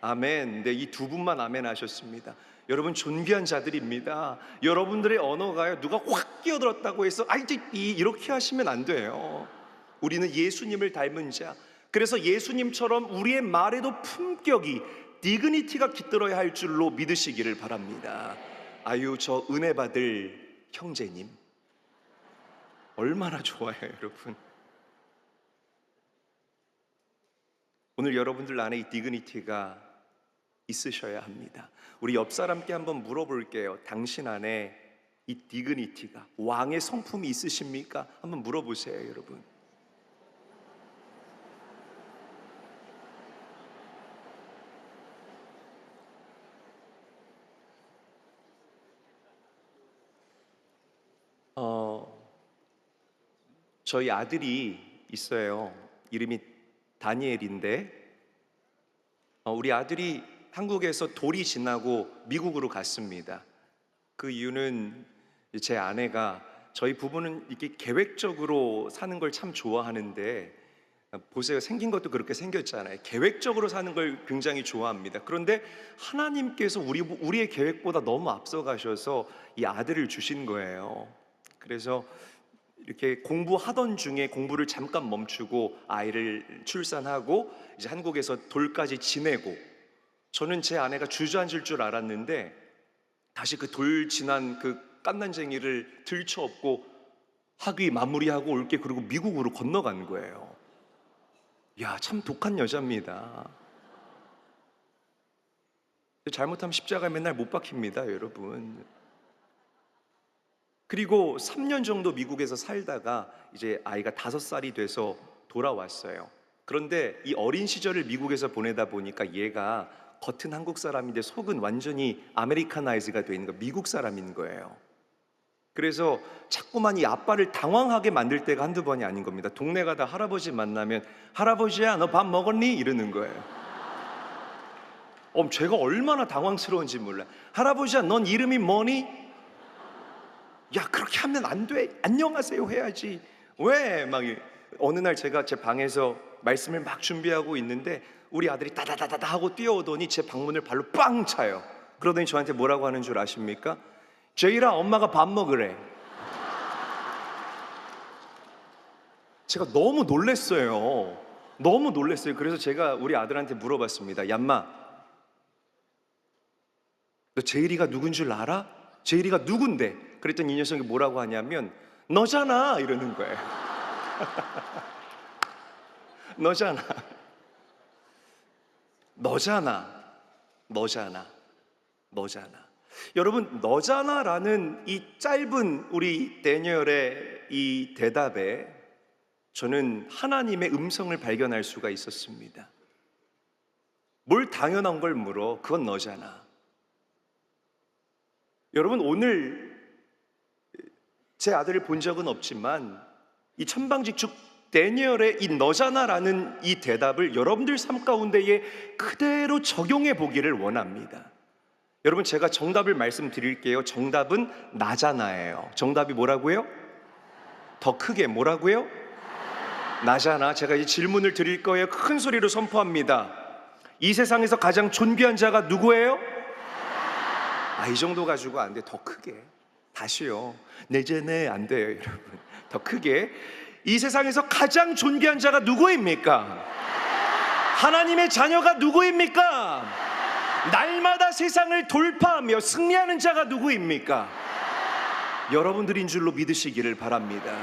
Speaker 5: 아멘. 네, 이 두 분만 아멘 하셨습니다. 여러분, 존귀한 자들입니다. 여러분들의 언어가요, 누가 확 끼어들었다고 해서 이렇게 하시면 안 돼요. 우리는 예수님을 닮은 자, 그래서 예수님처럼 우리의 말에도 품격이, 디그니티가 깃들어야 할 줄로 믿으시기를 바랍니다. 아유, 저 은혜 받을 형제님 얼마나 좋아요, 여러분. 오늘 여러분들 안에 이 디그니티가 있으셔야 합니다. 우리 옆 사람께 한번 물어볼게요. 당신 안에 이 디그니티가, 왕의 성품이 있으십니까? 한번 물어보세요, 여러분. 저희 아들이 있어요. 이름이 다니엘인데, 우리 아들이 한국에서 돌이 지나고 미국으로 갔습니다. 그 이유는 제 아내가, 저희 부부는 이렇게 계획적으로 사는 걸 참 좋아하는데, 보세요, 생긴 것도 그렇게 생겼잖아요. 계획적으로 사는 걸 굉장히 좋아합니다. 그런데 하나님께서 우리의 계획보다 너무 앞서가셔서 이 아들을 주신 거예요. 그래서 이렇게 공부하던 중에 공부를 잠깐 멈추고 아이를 출산하고 이제 한국에서 돌까지 지내고, 저는 제 아내가 주저앉을 줄 알았는데 다시 그 돌 지난 그 깐난쟁이를 들쳐업고 학위 마무리하고 올게, 그리고 미국으로 건너간 거예요. 야, 참 독한 여자입니다. 잘못하면 십자가에 맨날 못 박힙니다, 여러분. 그리고 3년 정도 미국에서 살다가 이제 아이가 5살이 돼서 돌아왔어요. 그런데 이 어린 시절을 미국에서 보내다 보니까 얘가 겉은 한국 사람인데 속은 완전히 아메리카나이즈가 돼 있는 거, 미국 사람인 거예요. 그래서 자꾸만 이 아빠를 당황하게 만들 때가 한두 번이 아닌 겁니다. 동네 가다 할아버지 만나면 할아버지야 너 밥 먹었니? 이러는 거예요. 제가 얼마나 당황스러운지 몰라. 할아버지야 넌 이름이 뭐니? 야 그렇게 하면 안 돼. 안녕하세요 해야지. 왜? 막 어느 날 제가 제 방에서 말씀을 막 준비하고 있는데 우리 아들이 따다다다다 하고 뛰어오더니 제 방문을 발로 빵 차요. 그러더니 저한테 뭐라고 하는 줄 아십니까? 제이라 엄마가 밥 먹으래. 제가 너무 놀랬어요. 너무 놀랬어요. 그래서 제가 우리 아들한테 물어봤습니다. 얌마, 너 제이리가 누군 줄 알아? 제이리가 누군데? 그랬더니 이 녀석이 뭐라고 하냐면 너잖아 이러는 거예요. 너잖아. 너잖아. 너잖아. 너잖아. 여러분, 너잖아라는 이 짧은 우리 다니엘의 이 대답에 저는 하나님의 음성을 발견할 수가 있었습니다. 뭘 당연한 걸 물어? 그건 너잖아. 여러분, 오늘 제 아들을 본 적은 없지만 이 천방지축 다니엘의 이 너잖아라는 이 대답을 여러분들 삶 가운데에 그대로 적용해 보기를 원합니다. 여러분, 제가 정답을 말씀드릴게요. 정답은 나잖아예요. 정답이 뭐라고요? 더 크게 뭐라고요? 나잖아. 제가 이 질문을 드릴 거예요. 큰 소리로 선포합니다. 이 세상에서 가장 존귀한 자가 누구예요? 이 정도 가지고 안 돼. 더 크게. 다시요. 내전에 안 돼요, 여러분. 더 크게. 이 세상에서 가장 존귀한 자가 누구입니까? 하나님의 자녀가 누구입니까? 날마다 세상을 돌파하며 승리하는 자가 누구입니까? 여러분들인 줄로 믿으시기를 바랍니다.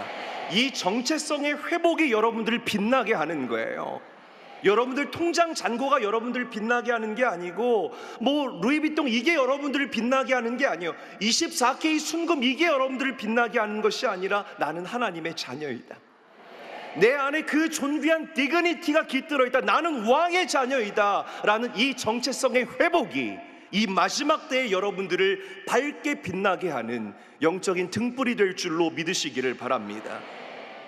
Speaker 5: 이 정체성의 회복이 여러분들을 빛나게 하는 거예요. 여러분들 통장 잔고가 여러분들을 빛나게 하는 게 아니고 뭐 루이비통 이게 여러분들을 빛나게 하는 게 아니에요. 24K 순금 이게 여러분들을 빛나게 하는 것이 아니라 나는 하나님의 자녀이다. 내 안에 그 존귀한 디그니티가 깃들어 있다. 나는 왕의 자녀이다 라는 이 정체성의 회복이 이 마지막 때에 여러분들을 밝게 빛나게 하는 영적인 등불이 될 줄로 믿으시기를 바랍니다.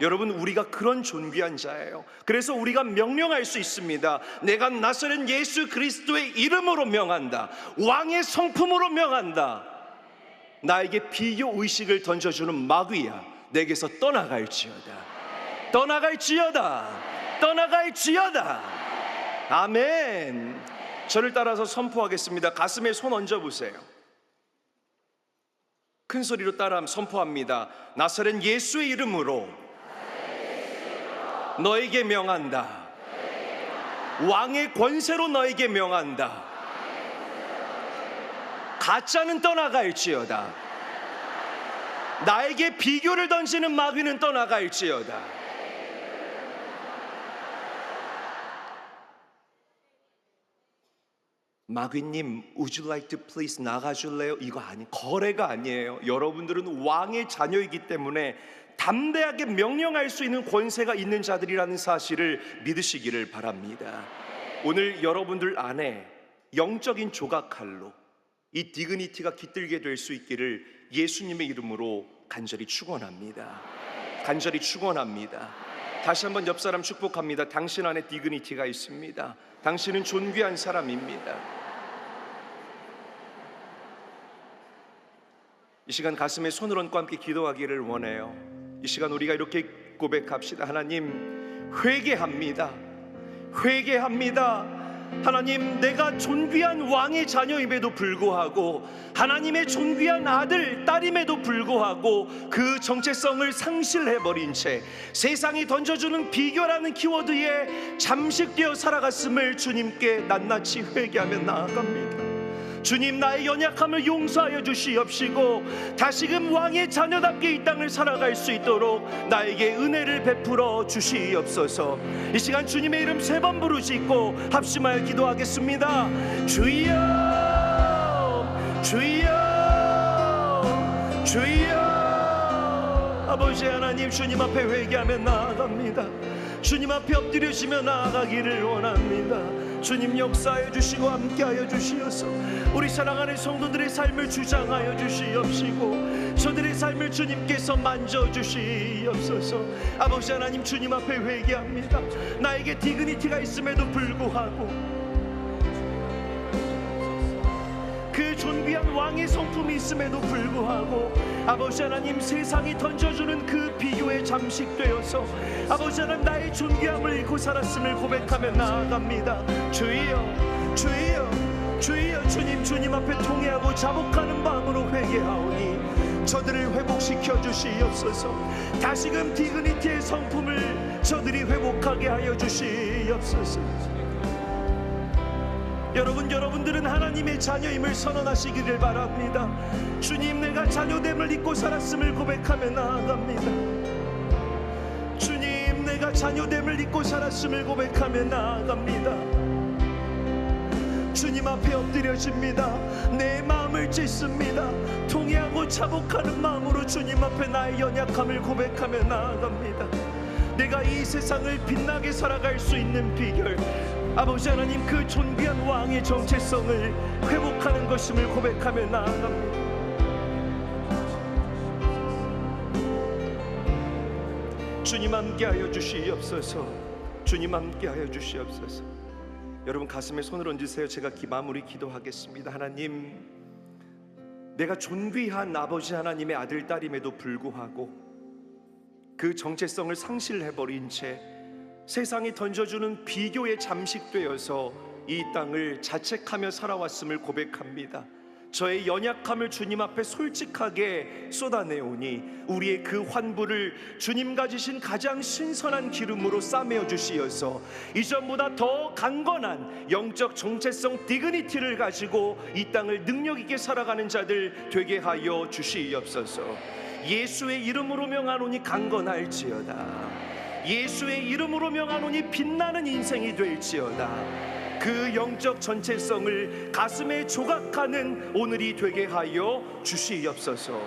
Speaker 5: 여러분, 우리가 그런 존귀한 자예요. 그래서 우리가 명령할 수 있습니다. 내가 나사렛 예수 그리스도의 이름으로 명한다. 왕의 성품으로 명한다. 나에게 비교 의식을 던져주는 마귀야, 내게서 떠나갈지어다. 떠나갈지어다. 떠나갈지어다. 아멘. 저를 따라서 선포하겠습니다. 가슴에 손 얹어보세요. 큰 소리로 따라 선포합니다. 나사렛 예수의 이름으로 너에게 명한다. 왕의 권세로 너에게 명한다. 가짜는 떠나갈지어다. 나에게 비교를 던지는 마귀는 떠나갈지어다. 마귀님, would you like to please 나가줄래요? 이거 거래가 아니에요. 여러분들은 왕의 자녀이기 때문에 담대하게 명령할 수 있는 권세가 있는 자들이라는 사실을 믿으시기를 바랍니다. 오늘 여러분들 안에 영적인 조각칼로 이 디그니티가 깃들게 될 수 있기를 예수님의 이름으로 간절히 축원합니다. 간절히 축원합니다. 다시 한번 옆 사람 축복합니다. 당신 안에 디그니티가 있습니다. 당신은 존귀한 사람입니다. 이 시간 가슴에 손을 얹고 함께 기도하기를 원해요. 이 시간 우리가 이렇게 고백합시다. 하나님, 회개합니다. 회개합니다. 하나님, 내가 존귀한 왕의 자녀임에도 불구하고 하나님의 존귀한 아들, 딸임에도 불구하고 그 정체성을 상실해버린 채 세상이 던져주는 비교라는 키워드에 잠식되어 살아갔음을 주님께 낱낱이 회개하며 나아갑니다. 주님, 나의 연약함을 용서하여 주시옵시고 다시금 왕의 자녀답게 이 땅을 살아갈 수 있도록 나에게 은혜를 베풀어 주시옵소서. 이 시간 주님의 이름 3번 부르짖고 합심하여 기도하겠습니다. 주여, 주여, 주여. 아버지 하나님, 주님 앞에 회개하며 나아갑니다. 주님 앞에 엎드려지며 나아가기를 원합니다. 주님 역사하여 주시고 함께하여 주시어서 우리 사랑하는 성도들의 삶을 주장하여 주시옵시고 저들의 삶을 주님께서 만져주시옵소서. 아버지 하나님, 주님 앞에 회개합니다. 나에게 디그니티가 있음에도 불구하고 그 존귀한 왕의 성품이 있음에도 불구하고 아버지 하나님, 세상이 던져주는 그 비교에 잠식되어서 아버지 하나님, 나의 존귀함을 잃고 살았음을 고백하며 나아갑니다. 주여 주여 주여, 주님 앞에 통회하고 자복하는 마음으로 회개하오니 저들을 회복시켜 주시옵소서. 다시금 디그니티의 성품을 저들이 회복하게 하여 주시옵소서. 여러분들은 하나님의 자녀임을 선언하시기를 바랍니다. 주님, 내가 자녀됨을 잊고 살았음을 고백하며 나아갑니다. 주님, 내가 자녀됨을 잊고 살았음을 고백하며 나아갑니다. 주님 앞에 엎드려집니다. 내 마음을 찢습니다. 통회하고 자복하는 마음으로 주님 앞에 나의 연약함을 고백하며 나아갑니다. 내가 이 세상을 빛나게 살아갈 수 있는 비결, 아버지 하나님, 그 존귀한 왕의 정체성을 회복하는 것임을 고백하며 나아갑니다. 주님 함께하여 주시옵소서. 주님 함께하여 주시옵소서. 여러분 가슴에 손을 얹으세요. 제가 마무리 기도하겠습니다. 하나님, 내가 존귀한 아버지 하나님의 아들 딸임에도 불구하고 그 정체성을 상실해버린 채 세상이 던져주는 비교에 잠식되어서 이 땅을 자책하며 살아왔음을 고백합니다. 저의 연약함을 주님 앞에 솔직하게 쏟아내오니 우리의 그 환부를 주님 가지신 가장 신선한 기름으로 싸매어 주시어서 이전보다 더 강건한 영적 정체성 디그니티를 가지고 이 땅을 능력 있게 살아가는 자들 되게 하여 주시옵소서. 예수의 이름으로 명하노니 강건할지어다. 예수의 이름으로 명하노니 빛나는 인생이 될지어다. 그 영적 전체성을 가슴에 조각하는 오늘이 되게 하여 주시옵소서.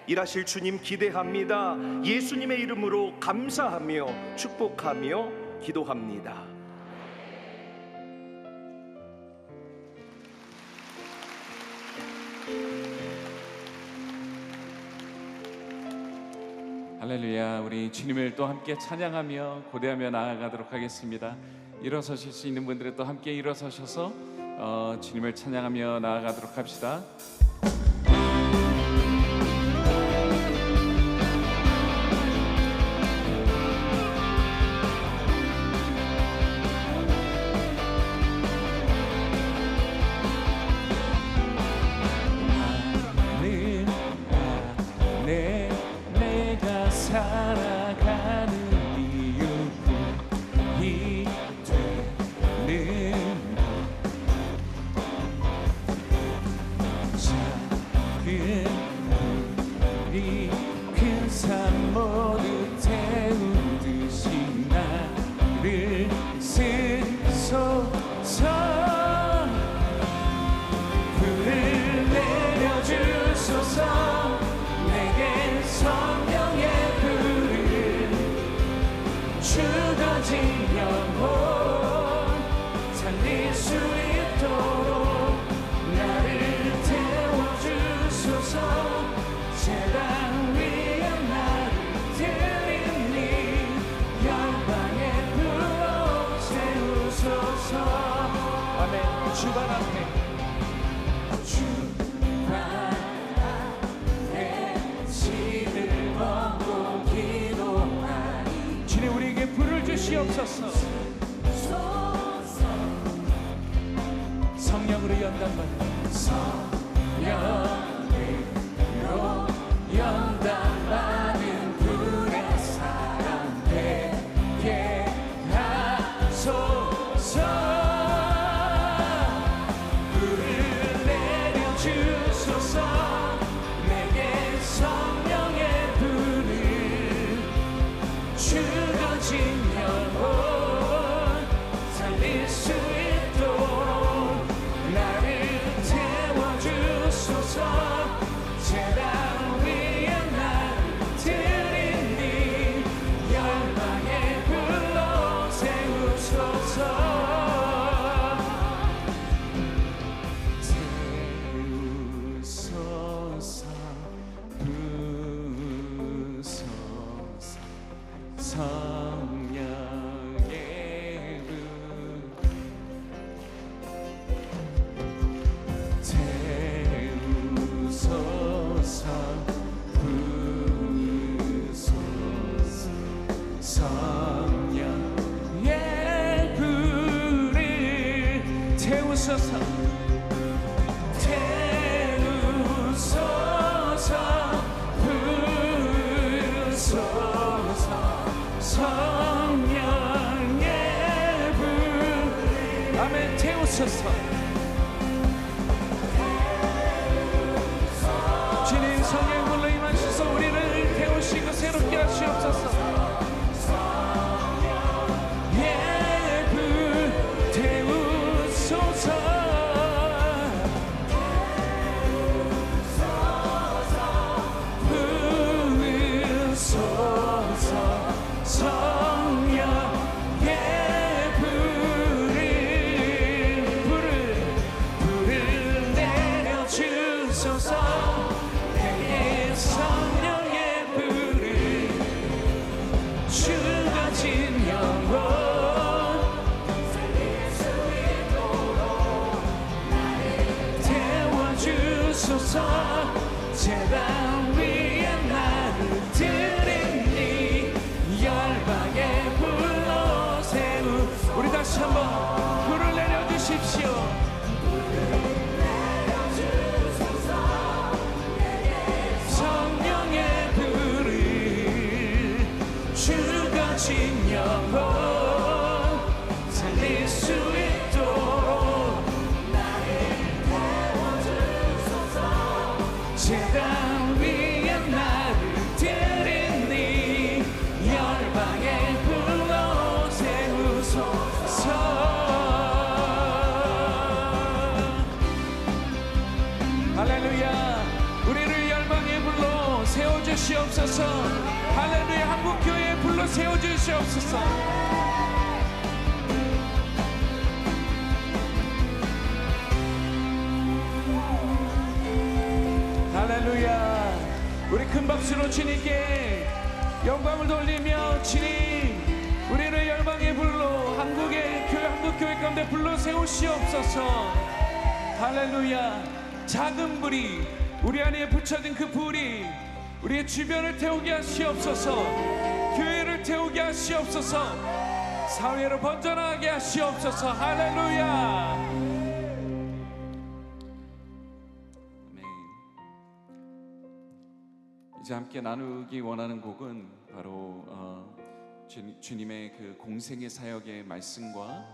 Speaker 5: 일하실 주님 기대합니다. 예수님의 이름으로 감사하며 축복하며 기도합니다.
Speaker 2: 할렐루야. 우리 주님을 또 함께 찬양하며 고대하며 나아가도록 하겠습니다. 일어서실 수 있는 분들은 또 함께 일어서셔서 주님을 찬양하며 나아가도록 합시다.
Speaker 3: 내가 살아가는 이유이 되는 작은 우리 큰 산 모두 태운 듯이 나를 쓰소서. 불을 내려주소서. 성령의 불을 죽어진 영혼 살릴 수 있도록 나를 태워주소서. 제단 위에 나를 드리니 영광의 불로 세우소서. 아멘. 주반 앞에 주님, 우리에게 불을 주시옵소서. 성령으로 연단받는 성령으로 연단받은 불의 사랑 되게 하소서. 불을 내려주소서. 내게 성령의 불을 죽어진 영혼 살릴 수 있도록 나를 태워주 주옵소서. 주님 성령 불러 임하셔서 우리를 태우시고 새롭게 하시옵소서. 제단 위에 나를 드리니 열방에 불러 세우. 우리 다시 한번 불을 내려주십시오. 성령의 불을 주가 진 영혼 살릴 수 있도록 제단 위에 나를 드리니 열방에 불러 세우소서. 할렐루야. 우리를 열방에 불러 세워주시옵소서. 할렐루야. 한국교회에 불러 세워주시옵소서. 할렐루야. 우리 큰 박수로 주님께 영광을 돌리며, 주님 우리를 열방에 불러 한국의 교회, 한국교회 가운데 불러 세우시옵소서. 할렐루야. 작은 불이, 우리 안에 붙여진 그 불이 우리의 주변을 태우게 하시옵소서. 교회를 태우게 하시옵소서. 사회로 번져나가게 하시옵소서. 할렐루야.
Speaker 2: 이제 함께 나누기 원하는 곡은 바로 주님의 그 공생의 사역의 말씀과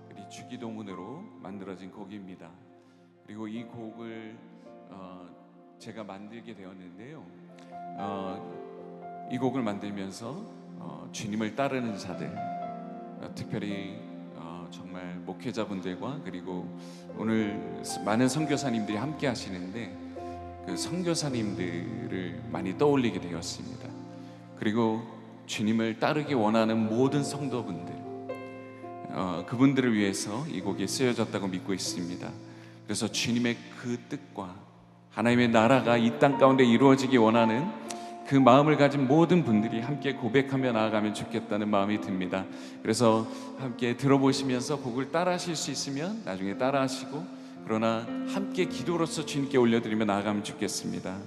Speaker 2: 그리고 주기도문으로 만들어진 곡입니다. 그리고 이 곡을 제가 만들게 되었는데요. 이 곡을 만들면서 주님을 따르는 자들, 특별히 정말 목회자분들과 그리고 오늘 많은 선교사님들이 함께 하시는데 그 선교사님들을 많이 떠올리게 되었습니다. 그리고 주님을 따르기 원하는 모든 성도분들, 그분들을 위해서 이 곡이 쓰여졌다고 믿고 있습니다. 그래서 주님의 그 뜻과 하나님의 나라가 이 땅 가운데 이루어지기 원하는 그 마음을 가진 모든 분들이 함께 고백하며 나아가면 좋겠다는 마음이 듭니다. 그래서 함께 들어보시면서 곡을 따라하실 수 있으면 나중에 따라하시고, 그러나 함께 기도로서 주님께 올려드리며 나아가면 좋겠습니다.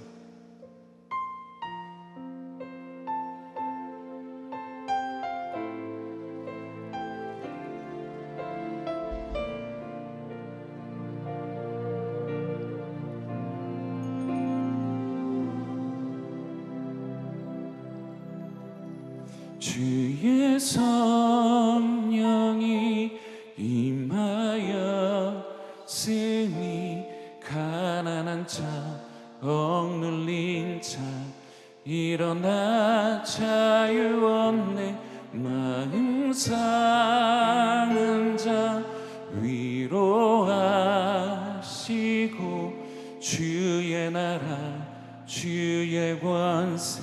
Speaker 3: 주의 성령이 임하였으니 가난한 자, 억눌린 자 일어나 자유 얻네. 마음 상한 자 위로하시고 주의 나라 주의 권세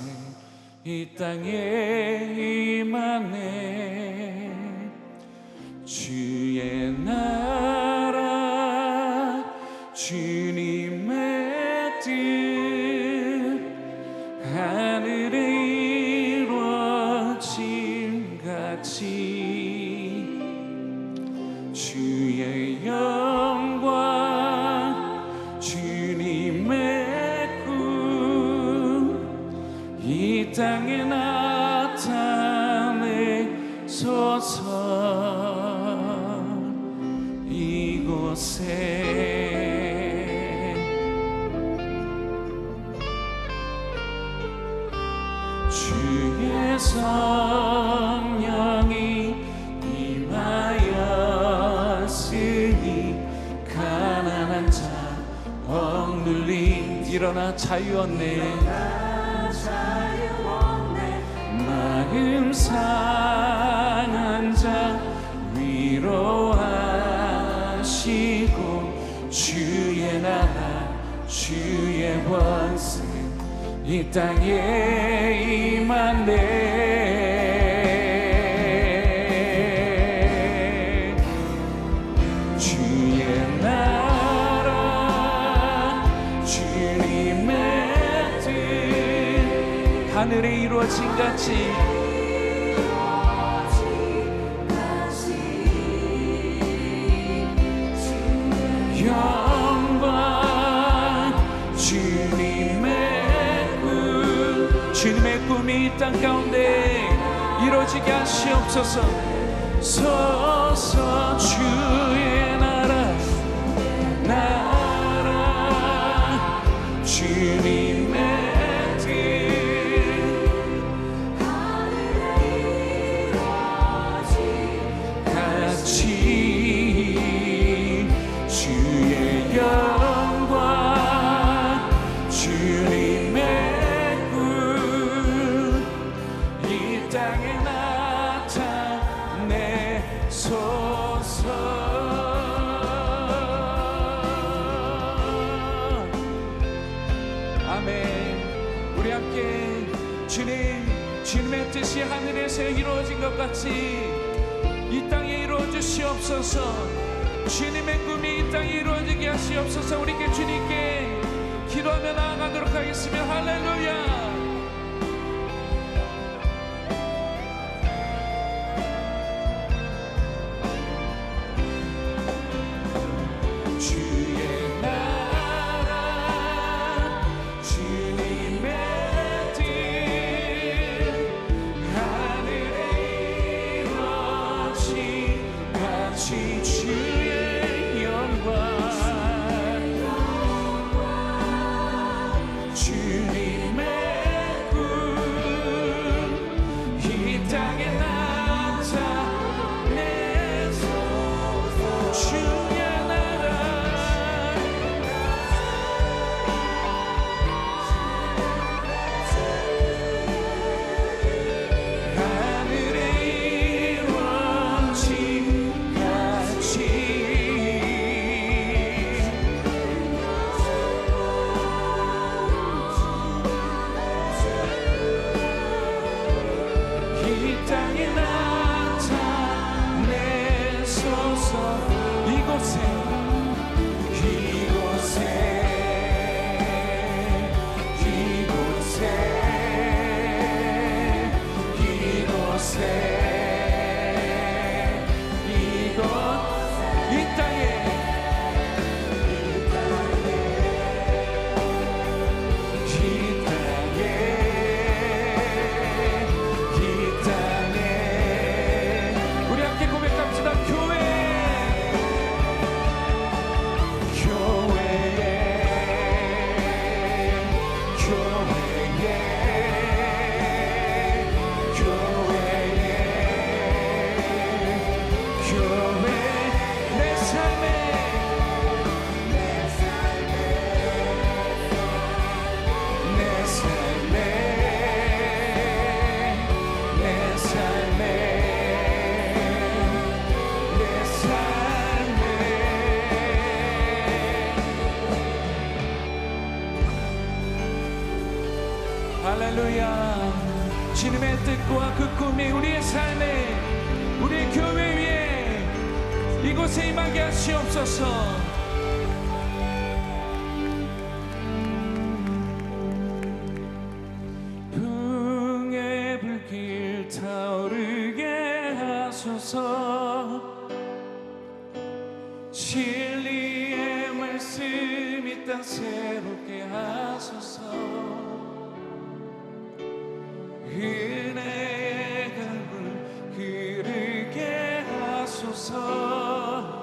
Speaker 3: 이 땅에 임하네. 주의 나라 주님의 뜻 하늘에 이루어짐 같이 주의 영광 주님의 꿈 이 땅에 나타내소서. 이곳에 주의 성령이 임하였으니
Speaker 2: 일어나 자유 얻네.
Speaker 4: 자유 얻네.
Speaker 2: 마음 상한 자 위로하시고 주의 나라 주의 권세 이 땅에 임하네. 주의 나라 주님의 뜻 하늘에 이루어진 같이 영광 주님의 꿈이 이 땅 가운데 이루어지게 하시옵소서. 소서 주의 나라 주님의 뜻 같이 주의 영광 주님의 꿈 이 땅에 나타내소서. 아멘. 우리 함께 주님의 뜻이 하늘에서 이루어진 것 같이 이 땅에 이루어 주시옵소서. 주님의 꿈이 이 땅에 이루어지게 하시옵소서. 우리 주님께 기도하며 나아가도록 하겠습니다. 할렐루야. 주의 나라 주님의 뜻 하늘에 이루어진 같이 주의 영광 주님의 꿈 이 땅에 나타내소서. 주의 나라 하늘에 이루어진 같이 이 땅에 나타내소서. 이곳에 이 땅에 우리 함께 고백합시다. 교회 내 삶에 할렐루야. 주님의 뜻과 그 꿈이 우리의 삶에 우리의 교회 위에 이곳에 임하게 하시옵소서. 풍의 불길 타오르게 하소서. 진리의 말씀 이 땅 새롭게 하소서. 은혜의 강물 흐르게 하소서.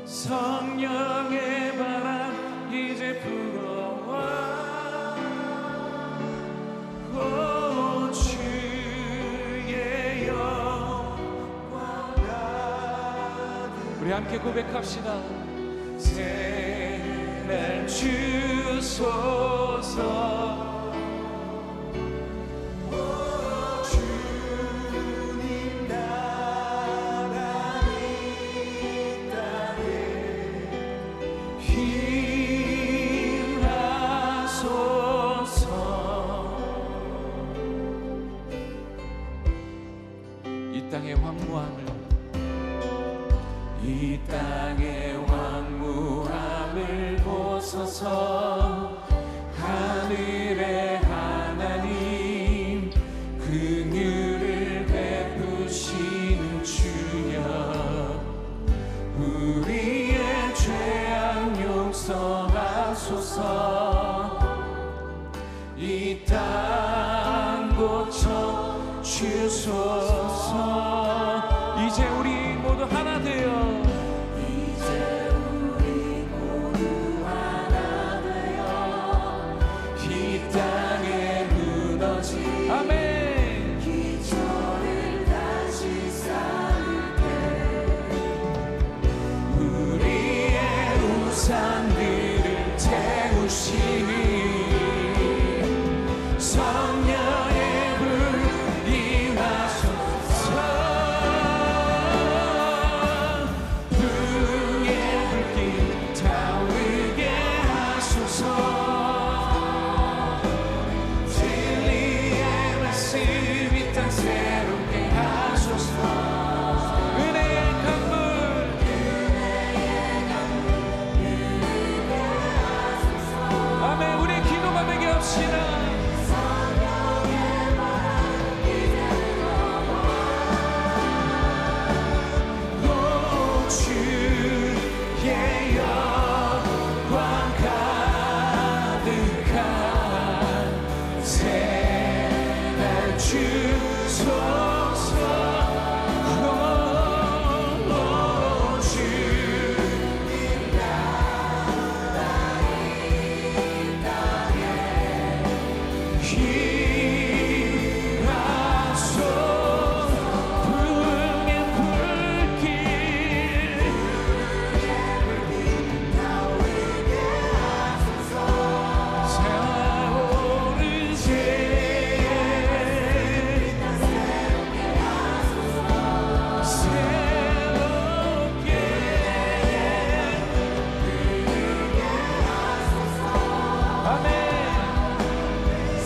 Speaker 2: 성령의 바람 이제 불어와 오 주의 영광 가득. 우리 함께 고백합시다. 새날
Speaker 3: 주소서.
Speaker 4: 주님 나라 이 땅에
Speaker 3: 임하소서. 이 땅의 황무함을, 이 땅의 황무함을 보소서. 하늘의 하나님, 긍휼을 베푸시는 주여, 우리의 죄악 용서하소서. 이 땅 고쳐 주소서. 이제 우리 모두 하나 되어,
Speaker 4: 이제 우리 모두 하나 되어
Speaker 3: 이 땅에 무너진 아멘
Speaker 4: 기초를 다시 쌓을게.
Speaker 3: 우리의 우상들을 태우시니 성령의 불 임하소서. 불의 불길 타오르게 하소서. 진리의 말씀 이 땅 새롭게 하소서. 은혜의 강물, 아멘. 우리 기도가 되게 합시다. 오 주의 영광 가득한 새날 주소서. 오 주님 나라 이 땅에 임하소서. 불의 불길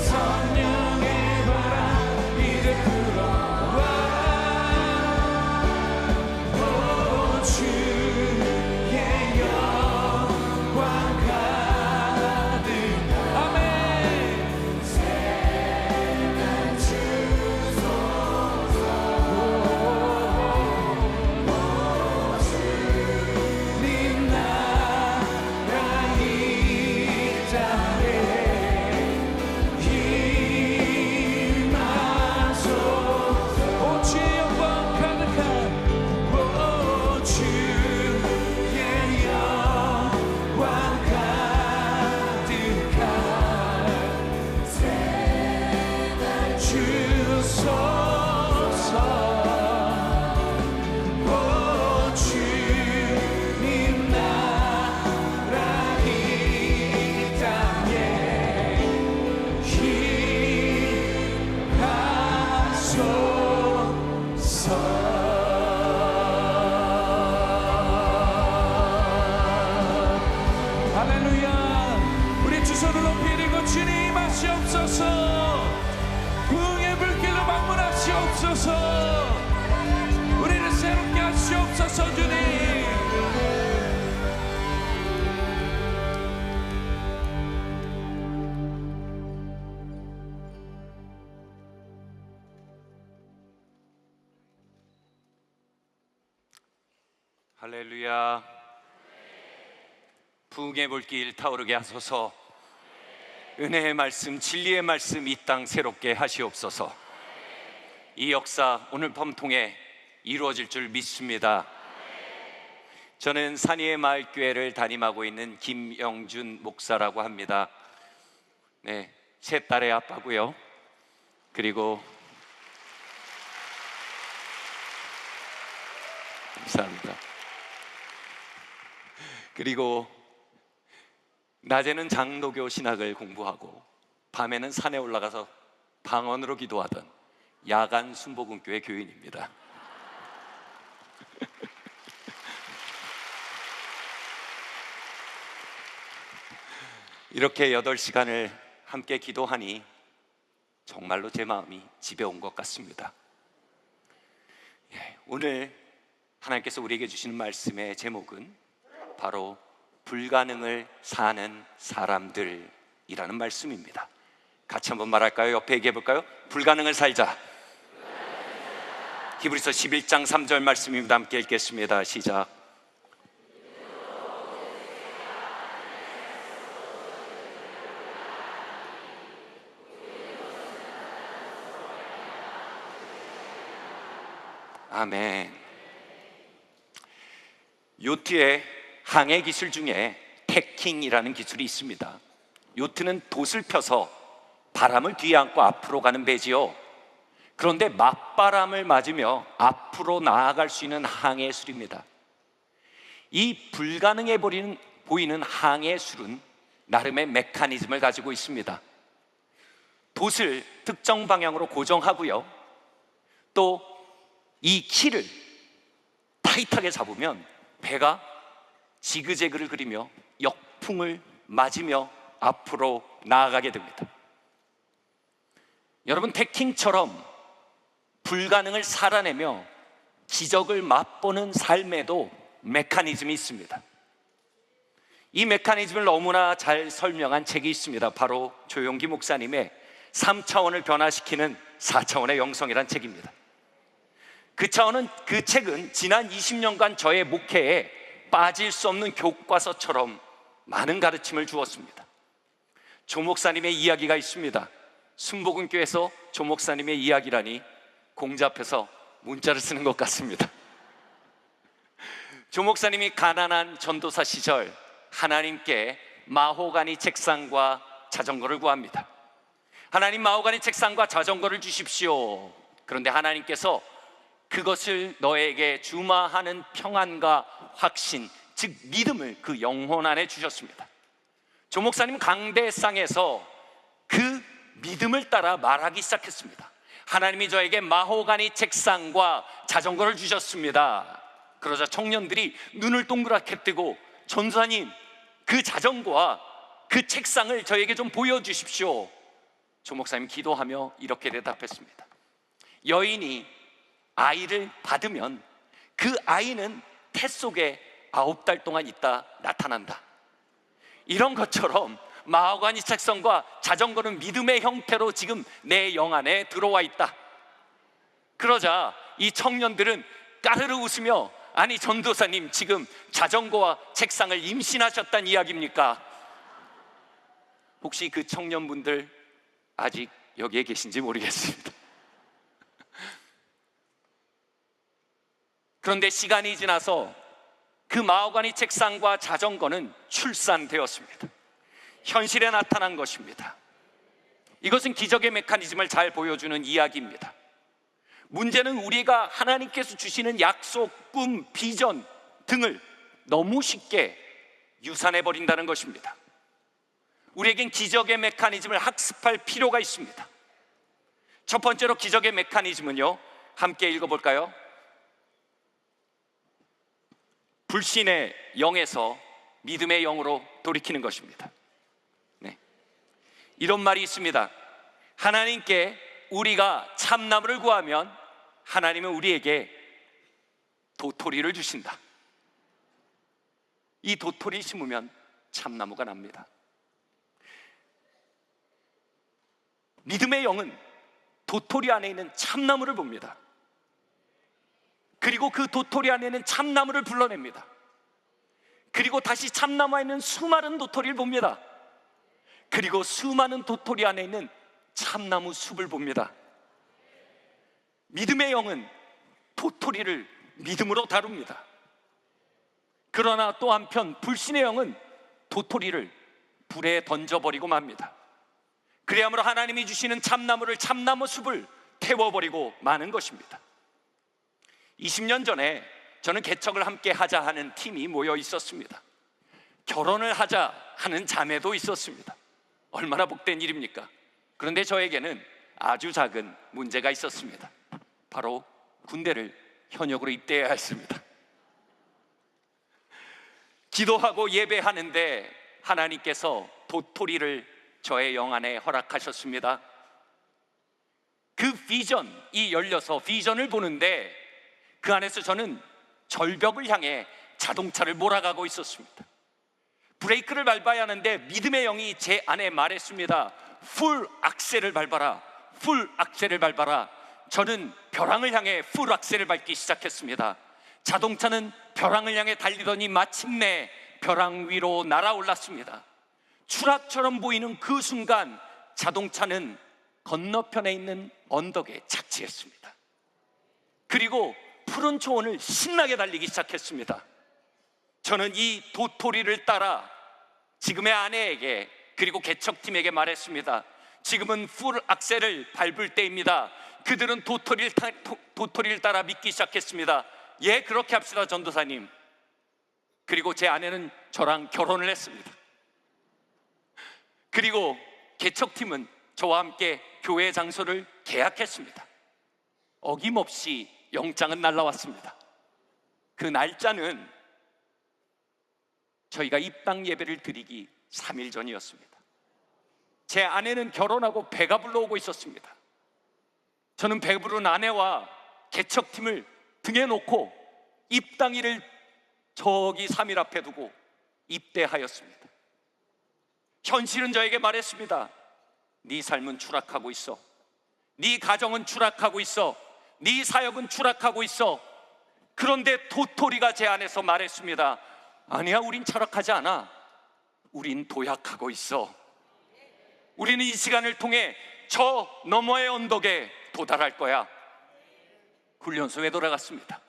Speaker 3: 성령의 바람 이제 불어와. 오 주의 영광 가득 아멘. 새날 주소서. 오 주님 나라 이 땅에 임하소서. 오 주의 영광 가득한, 오 주의 영광 가득한 새날 주소서. 오 주님 나라 이 땅에 할렐루야. 우리 두 손을 높이 들고 주님 하시옵소서. 부흥의 불길로 방문하시옵소서. 우리를 새롭게 하시옵소서. 주님,
Speaker 1: 할렐루야. 부흥의 불길 타오르게 하소서. 은혜의 말씀, 진리의 말씀 이 땅 새롭게 하시옵소서. 이 역사 오늘 밤 통해 이루어질 줄 믿습니다. 저는 산이의 마을교회를 담임하고 있는 김영준 목사라고 합니다. 네, 세 딸의 아빠고요. 그리고 감사합니다. 그리고 낮에는 장로교 신학을 공부하고 밤에는 산에 올라가서 방언으로 기도하던 야간 순복음교회 교인입니다. 이렇게 8시간을 함께 기도하니 정말로 제 마음이 집에 온 것 같습니다. 오늘 하나님께서 우리에게 주시는 말씀의 제목은 바로 불가능을 사는 사람들이라는 말씀입니다. 같이 한번 말할까요? 옆에 얘기해 볼까요? 불가능을 살자. 히브리서 11장 3절 말씀입니다. 함께 읽겠습니다. 시작. 아멘. 요트의 항해 기술 중에 태킹이라는 기술이 있습니다. 요트는 돛을 펴서 바람을 뒤에 안고 앞으로 가는 배지요. 그런데 맞바람을 맞으며 앞으로 나아갈 수 있는 항해술입니다. 이 불가능해 보이는 항해술은 나름의 메커니즘을 가지고 있습니다. 돛을 특정 방향으로 고정하고요, 또 이 키를 타이트하게 잡으면 배가 지그재그를 그리며 역풍을 맞으며 앞으로 나아가게 됩니다. 여러분, 태킹처럼 불가능을 살아내며 기적을 맛보는 삶에도 메커니즘이 있습니다. 이 메커니즘을 너무나 잘 설명한 책이 있습니다. 바로 조용기 목사님의 3차원을 변화시키는 4차원의 영성이란 책입니다. 그 책은 지난 20년간 저의 목회에 빠질 수 없는 교과서처럼 많은 가르침을 주었습니다. 조 목사님의 이야기가 있습니다. 순복음교회에서 조 목사님의 이야기라니 공자 앞에서 문자를 쓰는 것 같습니다. 조 목사님이 가난한 전도사 시절 하나님께 마호가니 책상과 자전거를 구합니다. 하나님, 마호가니 책상과 자전거를 주십시오. 그런데 하나님께서 그것을 너에게 주마하는 평안과 확신, 즉 믿음을 그 영혼 안에 주셨습니다. 조 목사님 강대상에서 그 믿음을 따라 말하기 시작했습니다. 하나님이 저에게 마호가니 책상과 자전거를 주셨습니다. 그러자 청년들이 눈을 동그랗게 뜨고, 전도사님, 그 자전거와 그 책상을 저에게 좀 보여주십시오. 조 목사님 기도하며 이렇게 대답했습니다. 여인이 아이를 받으면 그 아이는 태 속에 9달 동안 있다 나타난다. 이런 것처럼 마호가니 책상과 자전거는 믿음의 형태로 지금 내 영 안에 들어와 있다. 그러자 이 청년들은 까르르 웃으며, 아니 전도사님, 지금 자전거와 책상을 임신하셨단 이야기입니까? 혹시 그 청년분들 아직 여기에 계신지 모르겠습니다. 그런데 시간이 지나서 그 마호가니 책상과 자전거는 출산되었습니다. 현실에 나타난 것입니다. 이것은 기적의 메커니즘을 잘 보여주는 이야기입니다. 문제는 우리가 하나님께서 주시는 약속, 꿈, 비전 등을 너무 쉽게 유산해버린다는 것입니다. 우리에겐 기적의 메커니즘을 학습할 필요가 있습니다. 첫 번째로 기적의 메커니즘은요, 함께 읽어볼까요? 불신의 영에서 믿음의 영으로 돌이키는 것입니다. 네. 이런 말이 있습니다. 하나님께 우리가 참나무를 구하면 하나님은 우리에게 도토리를 주신다. 이 도토리 심으면 참나무가 납니다. 믿음의 영은 도토리 안에 있는 참나무를 봅니다. 그리고 그 도토리 안에 있는 참나무를 불러냅니다. 그리고 다시 참나무에 있는 수많은 도토리를 봅니다. 그리고 수많은 도토리 안에 있는 참나무 숲을 봅니다. 믿음의 영은 도토리를 믿음으로 다룹니다. 그러나 또 한편 불신의 영은 도토리를 불에 던져버리고 맙니다. 그래야므로 하나님이 주시는 참나무를, 참나무 숲을 태워버리고 마는 것입니다. 20년 전에 저는 개척을 함께 하자 하는 팀이 모여 있었습니다. 결혼을 하자 하는 자매도 있었습니다. 얼마나 복된 일입니까? 그런데 저에게는 아주 작은 문제가 있었습니다. 바로 군대를 현역으로 입대해야 했습니다. 기도하고 예배하는데 하나님께서 도토리를 저의 영안에 허락하셨습니다. 그 비전이 열려서 비전을 보는데 그 안에서 저는 절벽을 향해 자동차를 몰아가고 있었습니다. 브레이크를 밟아야 하는데 믿음의 영이 제 안에 말했습니다. 풀 악셀을 밟아라, 풀 악셀을 밟아라. 저는 벼랑을 향해 풀 악셀을 밟기 시작했습니다. 자동차는 벼랑을 향해 달리더니 마침내 벼랑 위로 날아올랐습니다. 추락처럼 보이는 그 순간 자동차는 건너편에 있는 언덕에 착지했습니다. 그리고 푸른 초원을 신나게 달리기 시작했습니다. 저는 이 도토리를 따라 지금의 아내에게 그리고 개척팀에게 말했습니다. 지금은 풀 악셀을 밟을 때입니다. 그들은 도토리를 따라 믿기 시작했습니다. 예, 그렇게 합시다, 전도사님. 그리고 제 아내는 저랑 결혼을 했습니다. 그리고 개척팀은 저와 함께 교회 장소를 계약했습니다. 어김없이 영장은 날라왔습니다. 그 날짜는 저희가 입당 예배를 드리기 3일 전이었습니다. 제 아내는 결혼하고 배가 불러오고 있었습니다. 저는 배부른 아내와 개척팀을 등에 놓고 입당일을 저기 3일 앞에 두고 입대하였습니다. 현실은 저에게 말했습니다. 네 삶은 추락하고 있어. 네 가정은 추락하고 있어. 네 사역은 추락하고 있어. 그런데 도토리가 제 안에서 말했습니다. 아니야, 우린 추락하지 않아. 우린 도약하고 있어. 우리는 이 시간을 통해 저 너머의 언덕에 도달할 거야. 훈련소에 돌아갔습니다.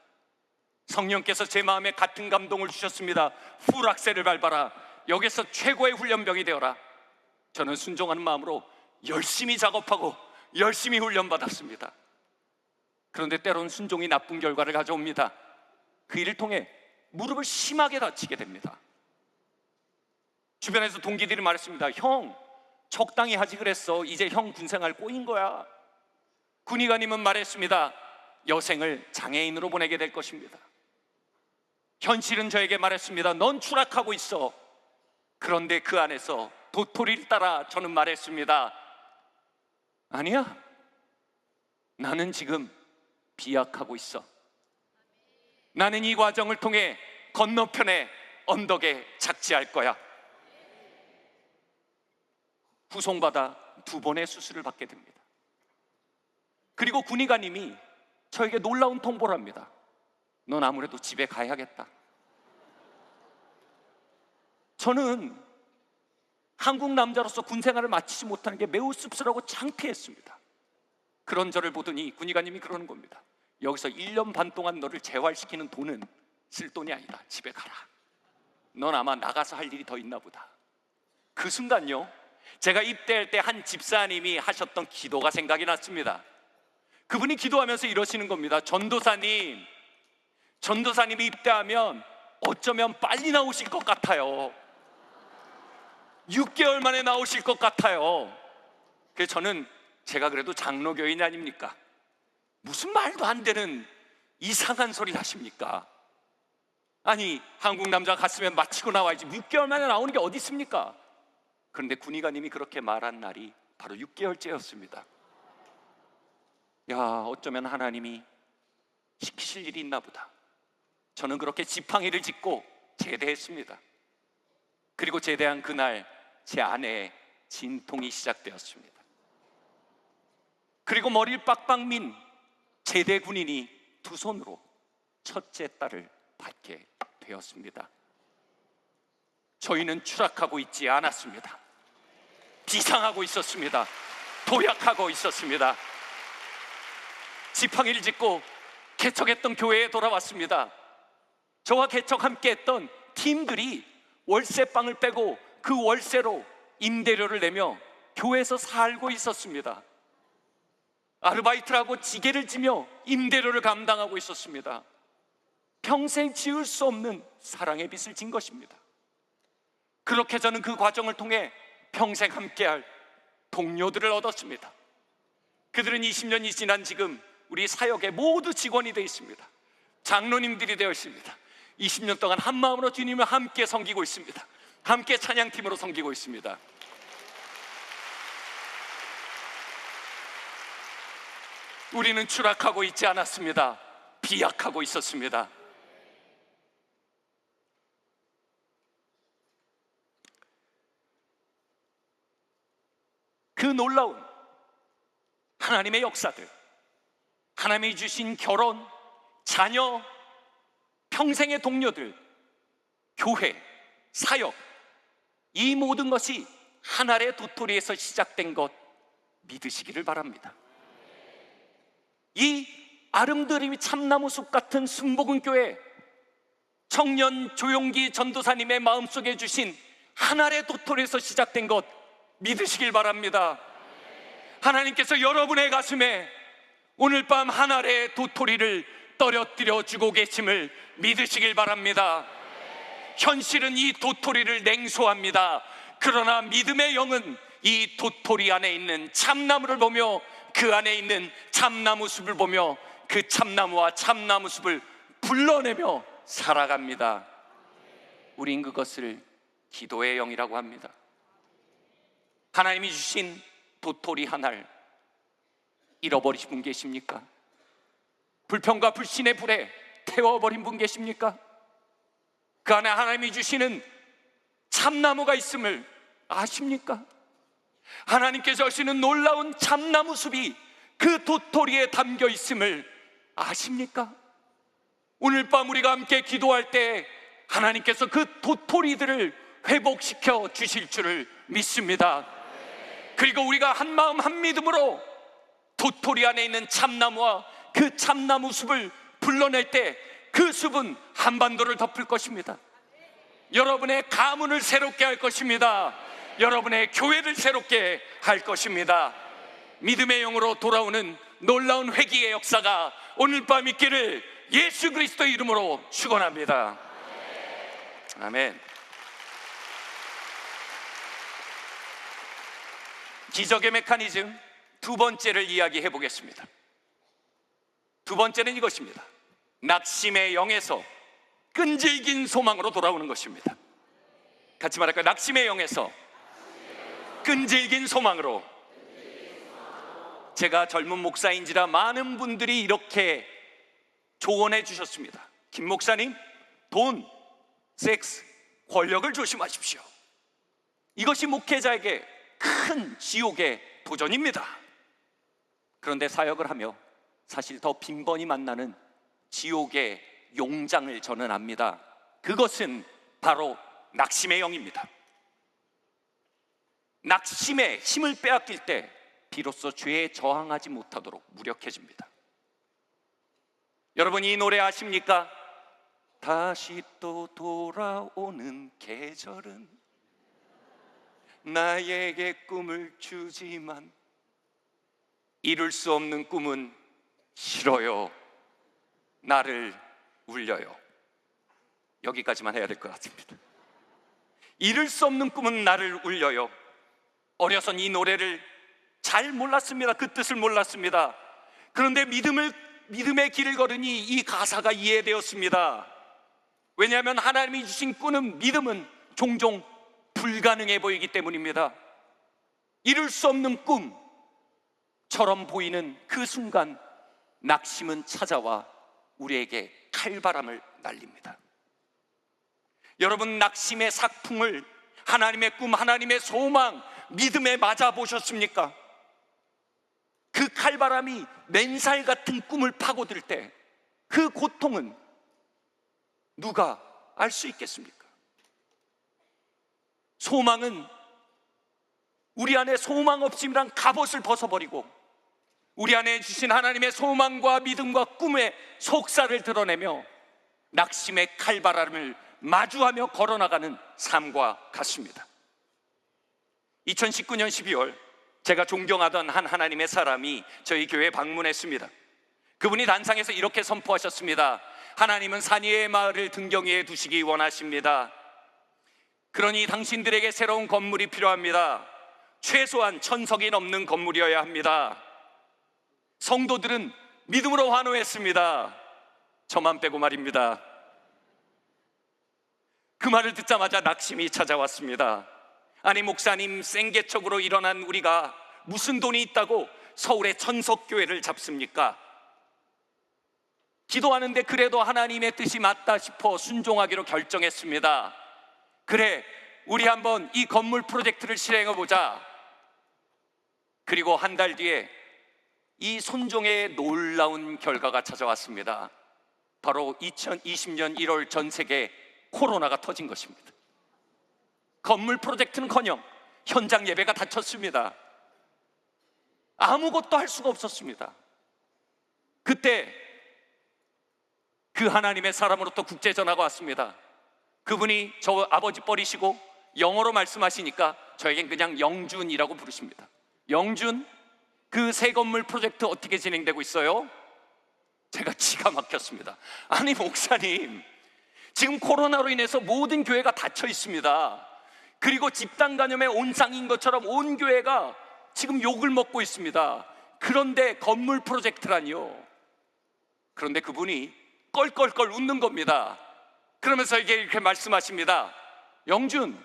Speaker 1: 성령께서 제 마음에 같은 감동을 주셨습니다. 풀 악셀을 밟아라. 여기서 최고의 훈련병이 되어라. 저는 순종하는 마음으로 열심히 작업하고 열심히 훈련받았습니다. 그런데 때로는 순종이 나쁜 결과를 가져옵니다. 그 일을 통해 무릎을 심하게 다치게 됩니다. 주변에서 동기들이 말했습니다. 형, 적당히 하지 그랬어. 이제 형 군생활 꼬인 거야. 군의관님은 말했습니다. 여생을 장애인으로 보내게 될 것입니다. 현실은 저에게 말했습니다. 넌 추락하고 있어. 그런데 그 안에서 도토리를 따라 저는 말했습니다. 아니야, 나는 지금 비약하고 있어. 나는 이 과정을 통해 건너편의 언덕에 착지할 거야. 후송받아 2번의 수술을 받게 됩니다. 그리고 군의관님이 저에게 놀라운 통보를 합니다. 넌 아무래도 집에 가야겠다. 저는 한국 남자로서 군생활을 마치지 못하는 게 매우 씁쓸하고 창피했습니다. 그런 저를 보더니 군의관님이 그러는 겁니다. 여기서 1년 반 동안 너를 재활시키는 돈은 쓸 돈이 아니다. 집에 가라. 넌 아마 나가서 할 일이 더 있나 보다. 그 순간요, 제가 입대할 때 한 집사님이 하셨던 기도가 생각이 났습니다. 그분이 기도하면서 이러시는 겁니다. 전도사님이 입대하면 어쩌면 빨리 나오실 것 같아요. 6개월 만에 나오실 것 같아요. 그래서 저는 제가 그래도 장로교인 아닙니까? 무슨 말도 안 되는 이상한 소리를 하십니까? 아니, 한국 남자가 갔으면 마치고 나와야지 6개월 만에 나오는 게 어디 있습니까? 그런데 군의관님이 그렇게 말한 날이 바로 6개월째였습니다. 야, 어쩌면 하나님이 시키실 일이 있나 보다. 저는 그렇게 지팡이를 짚고 제대했습니다. 그리고 제대한 그날 제 아내의 진통이 시작되었습니다. 그리고 머리를 빡빡 민 제대 군인이 2손으로 첫째 딸을 받게 되었습니다. 저희는 추락하고 있지 않았습니다. 비상하고 있었습니다. 도약하고 있었습니다. 지팡이를 짚고 개척했던 교회에 돌아왔습니다. 저와 개척 함께 했던 팀들이 월세방을 빼고 그 월세로 임대료를 내며 교회에서 살고 있었습니다. 아르바이트를 하고 지게를 지며 임대료를 감당하고 있었습니다. 평생 지을 수 없는 사랑의 빚을 진 것입니다. 그렇게 저는 그 과정을 통해 평생 함께할 동료들을 얻었습니다. 그들은 20년이 지난 지금 우리 사역의 모두 직원이 되어 있습니다. 장로님들이 되어 있습니다. 20년 동안 한 마음으로 주님을 함께 섬기고 있습니다. 함께 찬양팀으로 섬기고 있습니다. 우리는 추락하고 있지 않았습니다. 비약하고 있었습니다. 그 놀라운 하나님의 역사들, 하나님이 주신 결혼, 자녀, 평생의 동료들, 교회, 사역, 이 모든 것이 한 알의 도토리에서 시작된 것 믿으시기를 바랍니다. 이 아름드림이 참나무 숲 같은 순복음교회 청년 조용기 전도사님의 마음속에 주신 한 알의 도토리에서 시작된 것 믿으시길 바랍니다. 하나님께서 여러분의 가슴에 오늘 밤 한 알의 도토리를 떨어뜨려 주고 계심을 믿으시길 바랍니다. 현실은 이 도토리를 냉소합니다. 그러나 믿음의 영은 이 도토리 안에 있는 참나무를 보며 그 안에 있는 참나무 숲을 보며 그 참나무와 참나무 숲을 불러내며 살아갑니다. 우린 그것을 기도의 영이라고 합니다. 하나님이 주신 도토리 한 알 잃어버리신 분 계십니까? 불평과 불신의 불에 태워버린 분 계십니까? 그 안에 하나님이 주시는 참나무가 있음을 아십니까? 하나님께서 주시는 놀라운 참나무 숲이 그 도토리에 담겨 있음을 아십니까? 오늘 밤 우리가 함께 기도할 때 하나님께서 그 도토리들을 회복시켜 주실 줄을 믿습니다. 그리고 우리가 한 마음 한 믿음으로 도토리 안에 있는 참나무와 그 참나무 숲을 불러낼 때 그 숲은 한반도를 덮을 것입니다. 여러분의 가문을 새롭게 할 것입니다. 여러분의 교회를 새롭게 할 것입니다. 믿음의 영으로 돌아오는 놀라운 회개의 역사가 오늘 밤 있기를 예수 그리스도의 이름으로 축원합니다. 아멘. 기적의 메커니즘 두 번째를 이야기해 보겠습니다. 두 번째는 이것입니다. 낙심의 영에서 끈질긴 소망으로 돌아오는 것입니다. 같이 말할까요? 낙심의 영에서 끈질긴 소망으로. 제가 젊은 목사인지라 많은 분들이 이렇게 조언해 주셨습니다. 김 목사님, 돈, 섹스, 권력을 조심하십시오. 이것이 목회자에게 큰 지옥의 도전입니다. 그런데 사역을 하며 사실 더 빈번히 만나는 지옥의 용장을 저는 압니다. 그것은 바로 낙심의 영입니다. 낙심의 힘을 빼앗길 때 비로소 죄에 저항하지 못하도록 무력해집니다. 여러분 이 노래 아십니까? 다시 또 돌아오는 계절은 나에게 꿈을 주지만 이룰 수 없는 꿈은 싫어요. 나를 울려요. 여기까지만 해야 될 것 같습니다. 이룰 수 없는 꿈은 나를 울려요. 어려선 이 노래를 잘 몰랐습니다. 그 뜻을 몰랐습니다. 그런데 믿음의 길을 걸으니 이 가사가 이해되었습니다. 왜냐하면 하나님이 주신 꿈은, 믿음은 종종 불가능해 보이기 때문입니다. 이룰 수 없는 꿈처럼 보이는 그 순간 낙심은 찾아와 우리에게 칼바람을 날립니다. 여러분 낙심의 삭풍을 하나님의 꿈, 하나님의 소망, 믿음에 맞아 보셨습니까? 그 칼바람이 맨살 같은 꿈을 파고들 때 그 고통은 누가 알 수 있겠습니까? 소망은 우리 안에 소망 없음이란 갑옷을 벗어버리고 우리 안에 주신 하나님의 소망과 믿음과 꿈의 속살을 드러내며 낙심의 칼바람을 마주하며 걸어나가는 삶과 같습니다. 2019년 12월 제가 존경하던 한 하나님의 사람이 저희 교회에 방문했습니다. 그분이 단상에서 이렇게 선포하셨습니다. 하나님은 산 위의 마을을 등경 위에 두시기 원하십니다. 그러니 당신들에게 새로운 건물이 필요합니다. 최소한 1000석이 넘는 건물이어야 합니다. 성도들은 믿음으로 환호했습니다. 저만 빼고 말입니다. 그 말을 듣자마자 낙심이 찾아왔습니다. 아니, 목사님, 생계적으로 일어난 우리가 무슨 돈이 있다고 서울의 1000석 교회를 잡습니까? 기도하는데 그래도 하나님의 뜻이 맞다 싶어 순종하기로 결정했습니다. 그래, 우리 한번 이 건물 프로젝트를 실행해 보자. 그리고 한 달 뒤에 이 순종의 놀라운 결과가 찾아왔습니다. 바로 2020년 1월 전 세계 코로나가 터진 것입니다. 건물 프로젝트는커녕 현장 예배가 닫혔습니다. 아무것도 할 수가 없었습니다. 그때 그 하나님의 사람으로부터 국제 전화가 왔습니다. 그분이 저 아버지 버리시고 영어로 말씀하시니까 저에겐 그냥 영준이라고 부르십니다. 영준, 그 새 건물 프로젝트 어떻게 진행되고 있어요? 제가 기가 막혔습니다. 아니, 목사님, 지금 코로나로 인해서 모든 교회가 닫혀 있습니다. 그리고 집단 감염의 온상인 것처럼 온 교회가 지금 욕을 먹고 있습니다. 그런데 건물 프로젝트라니요. 그런데 그분이 껄껄껄 웃는 겁니다. 그러면서 이렇게 말씀하십니다. 영준,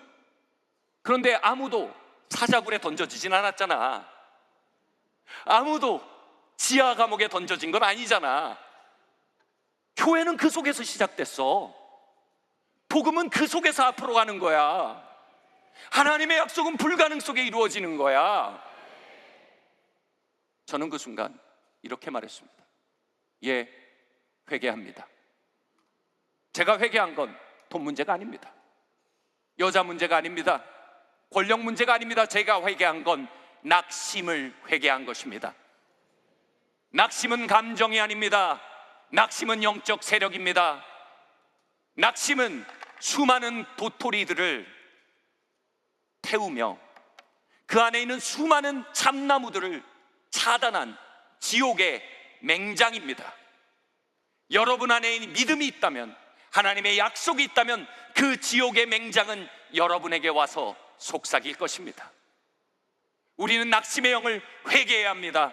Speaker 1: 그런데 아무도 사자굴에 던져지진 않았잖아. 아무도 지하 감옥에 던져진 건 아니잖아. 교회는 그 속에서 시작됐어. 복음은 그 속에서 앞으로 가는 거야. 하나님의 약속은 불가능 속에 이루어지는 거야. 저는 그 순간 이렇게 말했습니다. 예, 회개합니다. 제가 회개한 건 돈 문제가 아닙니다. 여자 문제가 아닙니다. 권력 문제가 아닙니다. 제가 회개한 건 낙심을 회개한 것입니다. 낙심은 감정이 아닙니다. 낙심은 영적 세력입니다. 낙심은 수많은 도토리들을 태우며 그 안에 있는 수많은 참나무들을 차단한 지옥의 맹장입니다. 여러분 안에 믿음이 있다면, 하나님의 약속이 있다면 그 지옥의 맹장은 여러분에게 와서 속삭일 것입니다. 우리는 낙심의 영을 회개해야 합니다.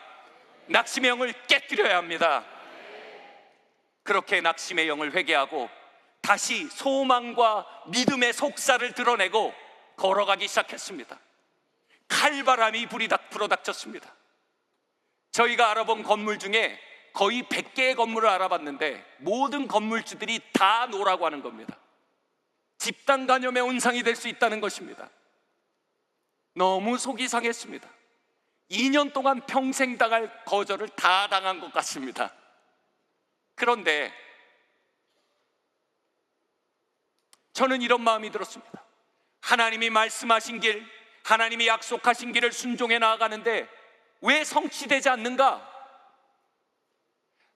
Speaker 1: 낙심의 영을 깨뜨려야 합니다. 그렇게 낙심의 영을 회개하고 다시 소망과 믿음의 속살을 드러내고 걸어가기 시작했습니다. 칼바람이 불어닥쳤습니다. 저희가 알아본 건물 중에 거의 100개의 건물을 알아봤는데 모든 건물주들이 다 노라고 하는 겁니다. 집단 감염의 온상이 될 수 있다는 것입니다. 너무 속이 상했습니다. 2년 동안 평생 당할 거절을 다 당한 것 같습니다. 그런데 저는 이런 마음이 들었습니다. 하나님이 말씀하신 길, 하나님이 약속하신 길을 순종해 나아가는데 왜 성취되지 않는가?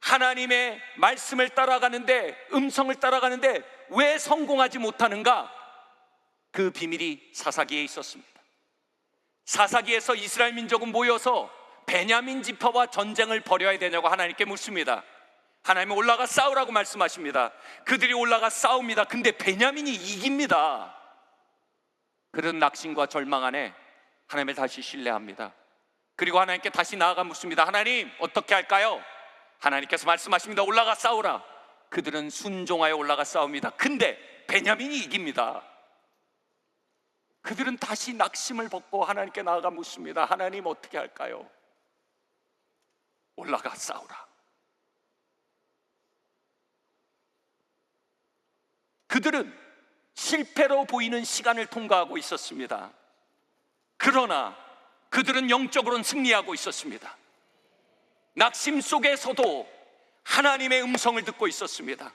Speaker 1: 하나님의 말씀을 따라가는데, 음성을 따라가는데 왜 성공하지 못하는가? 그 비밀이 사사기에 있었습니다. 사사기에서 이스라엘 민족은 모여서 베냐민 지파와 전쟁을 벌여야 되냐고 하나님께 묻습니다. 하나님은 올라가 싸우라고 말씀하십니다. 그들이 올라가 싸웁니다. 근데 베냐민이 이깁니다. 그런 낙심과 절망 안에 하나님을 다시 신뢰합니다. 그리고 하나님께 다시 나아가 묻습니다. 하나님, 어떻게 할까요? 하나님께서 말씀하십니다. 올라가 싸우라. 그들은 순종하여 올라가 싸웁니다. 근데 베냐민이 이깁니다. 그들은 다시 낙심을 벗고 하나님께 나아가 묻습니다. 하나님, 어떻게 할까요? 올라가 싸우라. 그들은 실패로 보이는 시간을 통과하고 있었습니다. 그러나 그들은 영적으로는 승리하고 있었습니다. 낙심 속에서도 하나님의 음성을 듣고 있었습니다.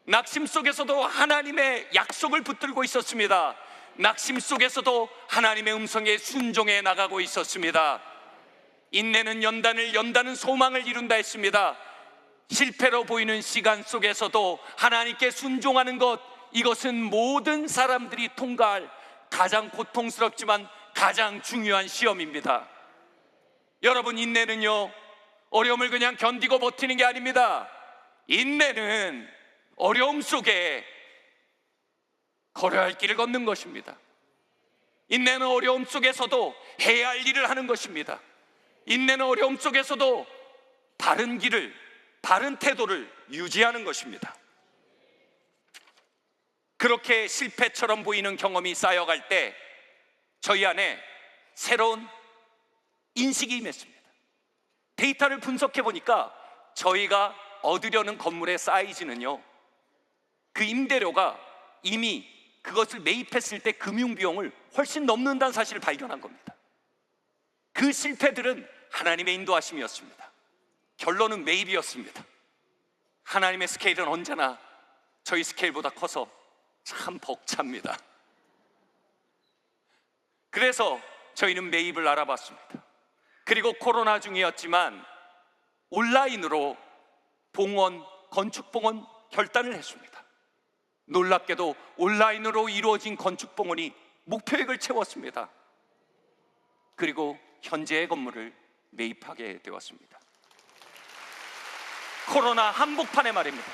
Speaker 1: 낙심 속에서도 하나님의 약속을 붙들고 있었습니다. 낙심 속에서도 하나님의 음성에 순종해 나가고 있었습니다. 인내는 연단을, 연단은 소망을 이룬다 했습니다. 실패로 보이는 시간 속에서도 하나님께 순종하는 것, 이것은 모든 사람들이 통과할 가장 고통스럽지만 가장 중요한 시험입니다. 여러분, 인내는요, 어려움을 그냥 견디고 버티는 게 아닙니다. 인내는 어려움 속에 걸어야 할 길을 걷는 것입니다. 인내는 어려움 속에서도 해야 할 일을 하는 것입니다. 인내는 어려움 속에서도 바른 길을, 바른 태도를 유지하는 것입니다. 그렇게 실패처럼 보이는 경험이 쌓여갈 때 저희 안에 새로운 인식이 임했습니다. 데이터를 분석해 보니까 저희가 얻으려는 건물의 사이즈는요, 그 임대료가 이미 그것을 매입했을 때 금융비용을 훨씬 넘는다는 사실을 발견한 겁니다. 그 실패들은 하나님의 인도하심이었습니다. 결론은 매입이었습니다. 하나님의 스케일은 언제나 저희 스케일보다 커서 참 벅찹니다. 그래서 저희는 매입을 알아봤습니다. 그리고 코로나 중이었지만 온라인으로 건축 봉헌 결단을 했습니다. 놀랍게도 온라인으로 이루어진 건축 봉헌이 목표액을 채웠습니다. 그리고 현재의 건물을 매입하게 되었습니다. 코로나 한복판에 말입니다.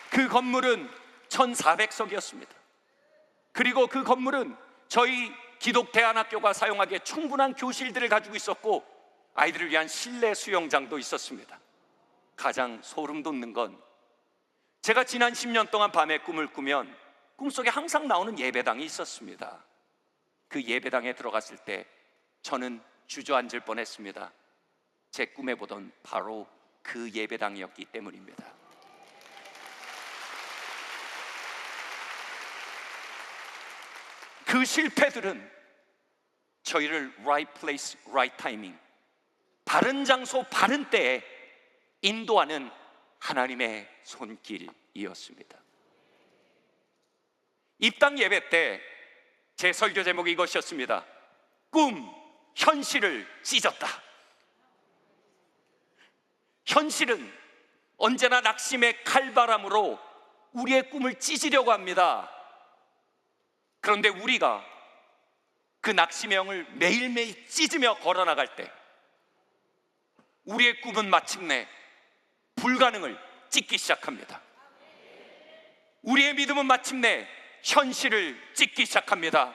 Speaker 1: 그 건물은 1400석이었습니다. 그리고 그 건물은 저희 기독대안학교가 사용하기에 충분한 교실들을 가지고 있었고 아이들을 위한 실내 수영장도 있었습니다. 가장 소름 돋는 건 제가 지난 10년 동안 밤에 꿈을 꾸면 꿈속에 항상 나오는 예배당이 있었습니다. 그 예배당에 들어갔을 때 저는 주저앉을 뻔했습니다. 제 꿈에 보던 바로 그 예배당이었기 때문입니다. 그 실패들은 저희를 right place, right timing, 바른 장소, 바른 때에 인도하는 하나님의 손길이었습니다. 입당 예배 때 제 설교 제목이 이것이었습니다. 꿈, 현실을 찢었다. 현실은 언제나 낙심의 칼바람으로 우리의 꿈을 찢으려고 합니다. 그런데 우리가 그 낙심의 영을 매일매일 찢으며 걸어나갈 때 우리의 꿈은 마침내 불가능을 찢기 시작합니다. 우리의 믿음은 마침내 현실을 찢기 시작합니다.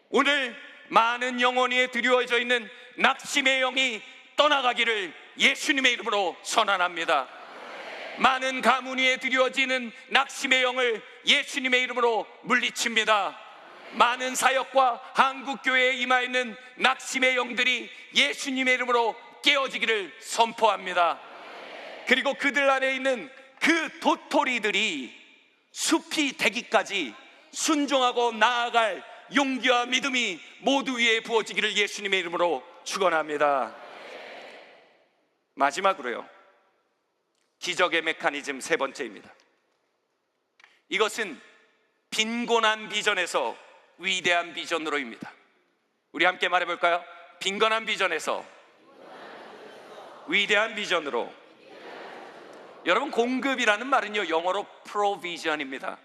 Speaker 1: 오늘 많은 영혼이 드리워져 있는 낙심의 영이 떠나가기를 예수님의 이름으로 선언합니다. 많은 가문 위에 드리워지는 낙심의 영을 예수님의 이름으로 물리칩니다. 많은 사역과 한국교회에 임하있는 낙심의 영들이 예수님의 이름으로 깨어지기를 선포합니다. 그리고 그들 안에 있는 그 도토리들이 숲이 되기까지 순종하고 나아갈 용기와 믿음이 모두 위에 부어지기를 예수님의 이름으로 축원합니다. 마지막으로요, 기적의 메커니즘 세 번째입니다. 이것은 빈곤한 비전에서 위대한 비전으로입니다. 우리 함께 말해볼까요? 빈곤한 비전에서 위대한 비전으로. 여러분, 공급이라는 말은요, 영어로 provision입니다.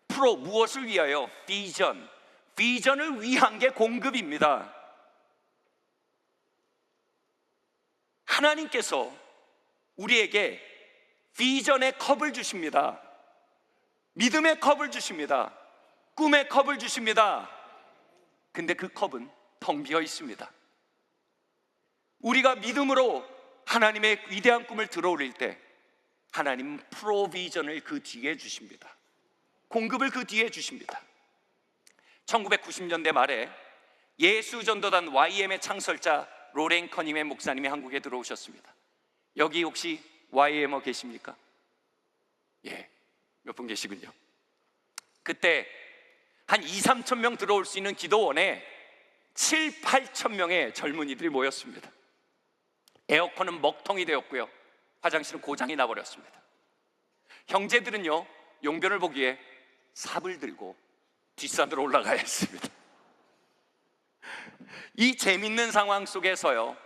Speaker 1: 프로, 무엇을 위하여? 비전, 비전을 위한 게 공급입니다. 하나님께서 우리에게 비전의 컵을 주십니다. 믿음의 컵을 주십니다. 꿈의 컵을 주십니다. 근데 그 컵은 텅 비어 있습니다. 우리가 믿음으로 하나님의 위대한 꿈을 들어올릴 때 하나님은 프로비전을 그 뒤에 주십니다. 공급을 그 뒤에 주십니다. 1990년대 말에 예수전도단 YM의 창설자 로렌 커닝의 목사님이 한국에 들어오셨습니다. 여기 혹시 YM어 계십니까? 예, 몇 분 계시군요. 그때 한 2-3천 명 들어올 수 있는 기도원에 7-8천 명의 젊은이들이 모였습니다. 에어컨은 먹통이 되었고요, 화장실은 고장이 나버렸습니다. 형제들은요, 용변을 보기 위해 삽을 들고 뒷산으로 올라가야 했습니다. 이 재밌는 상황 속에서요,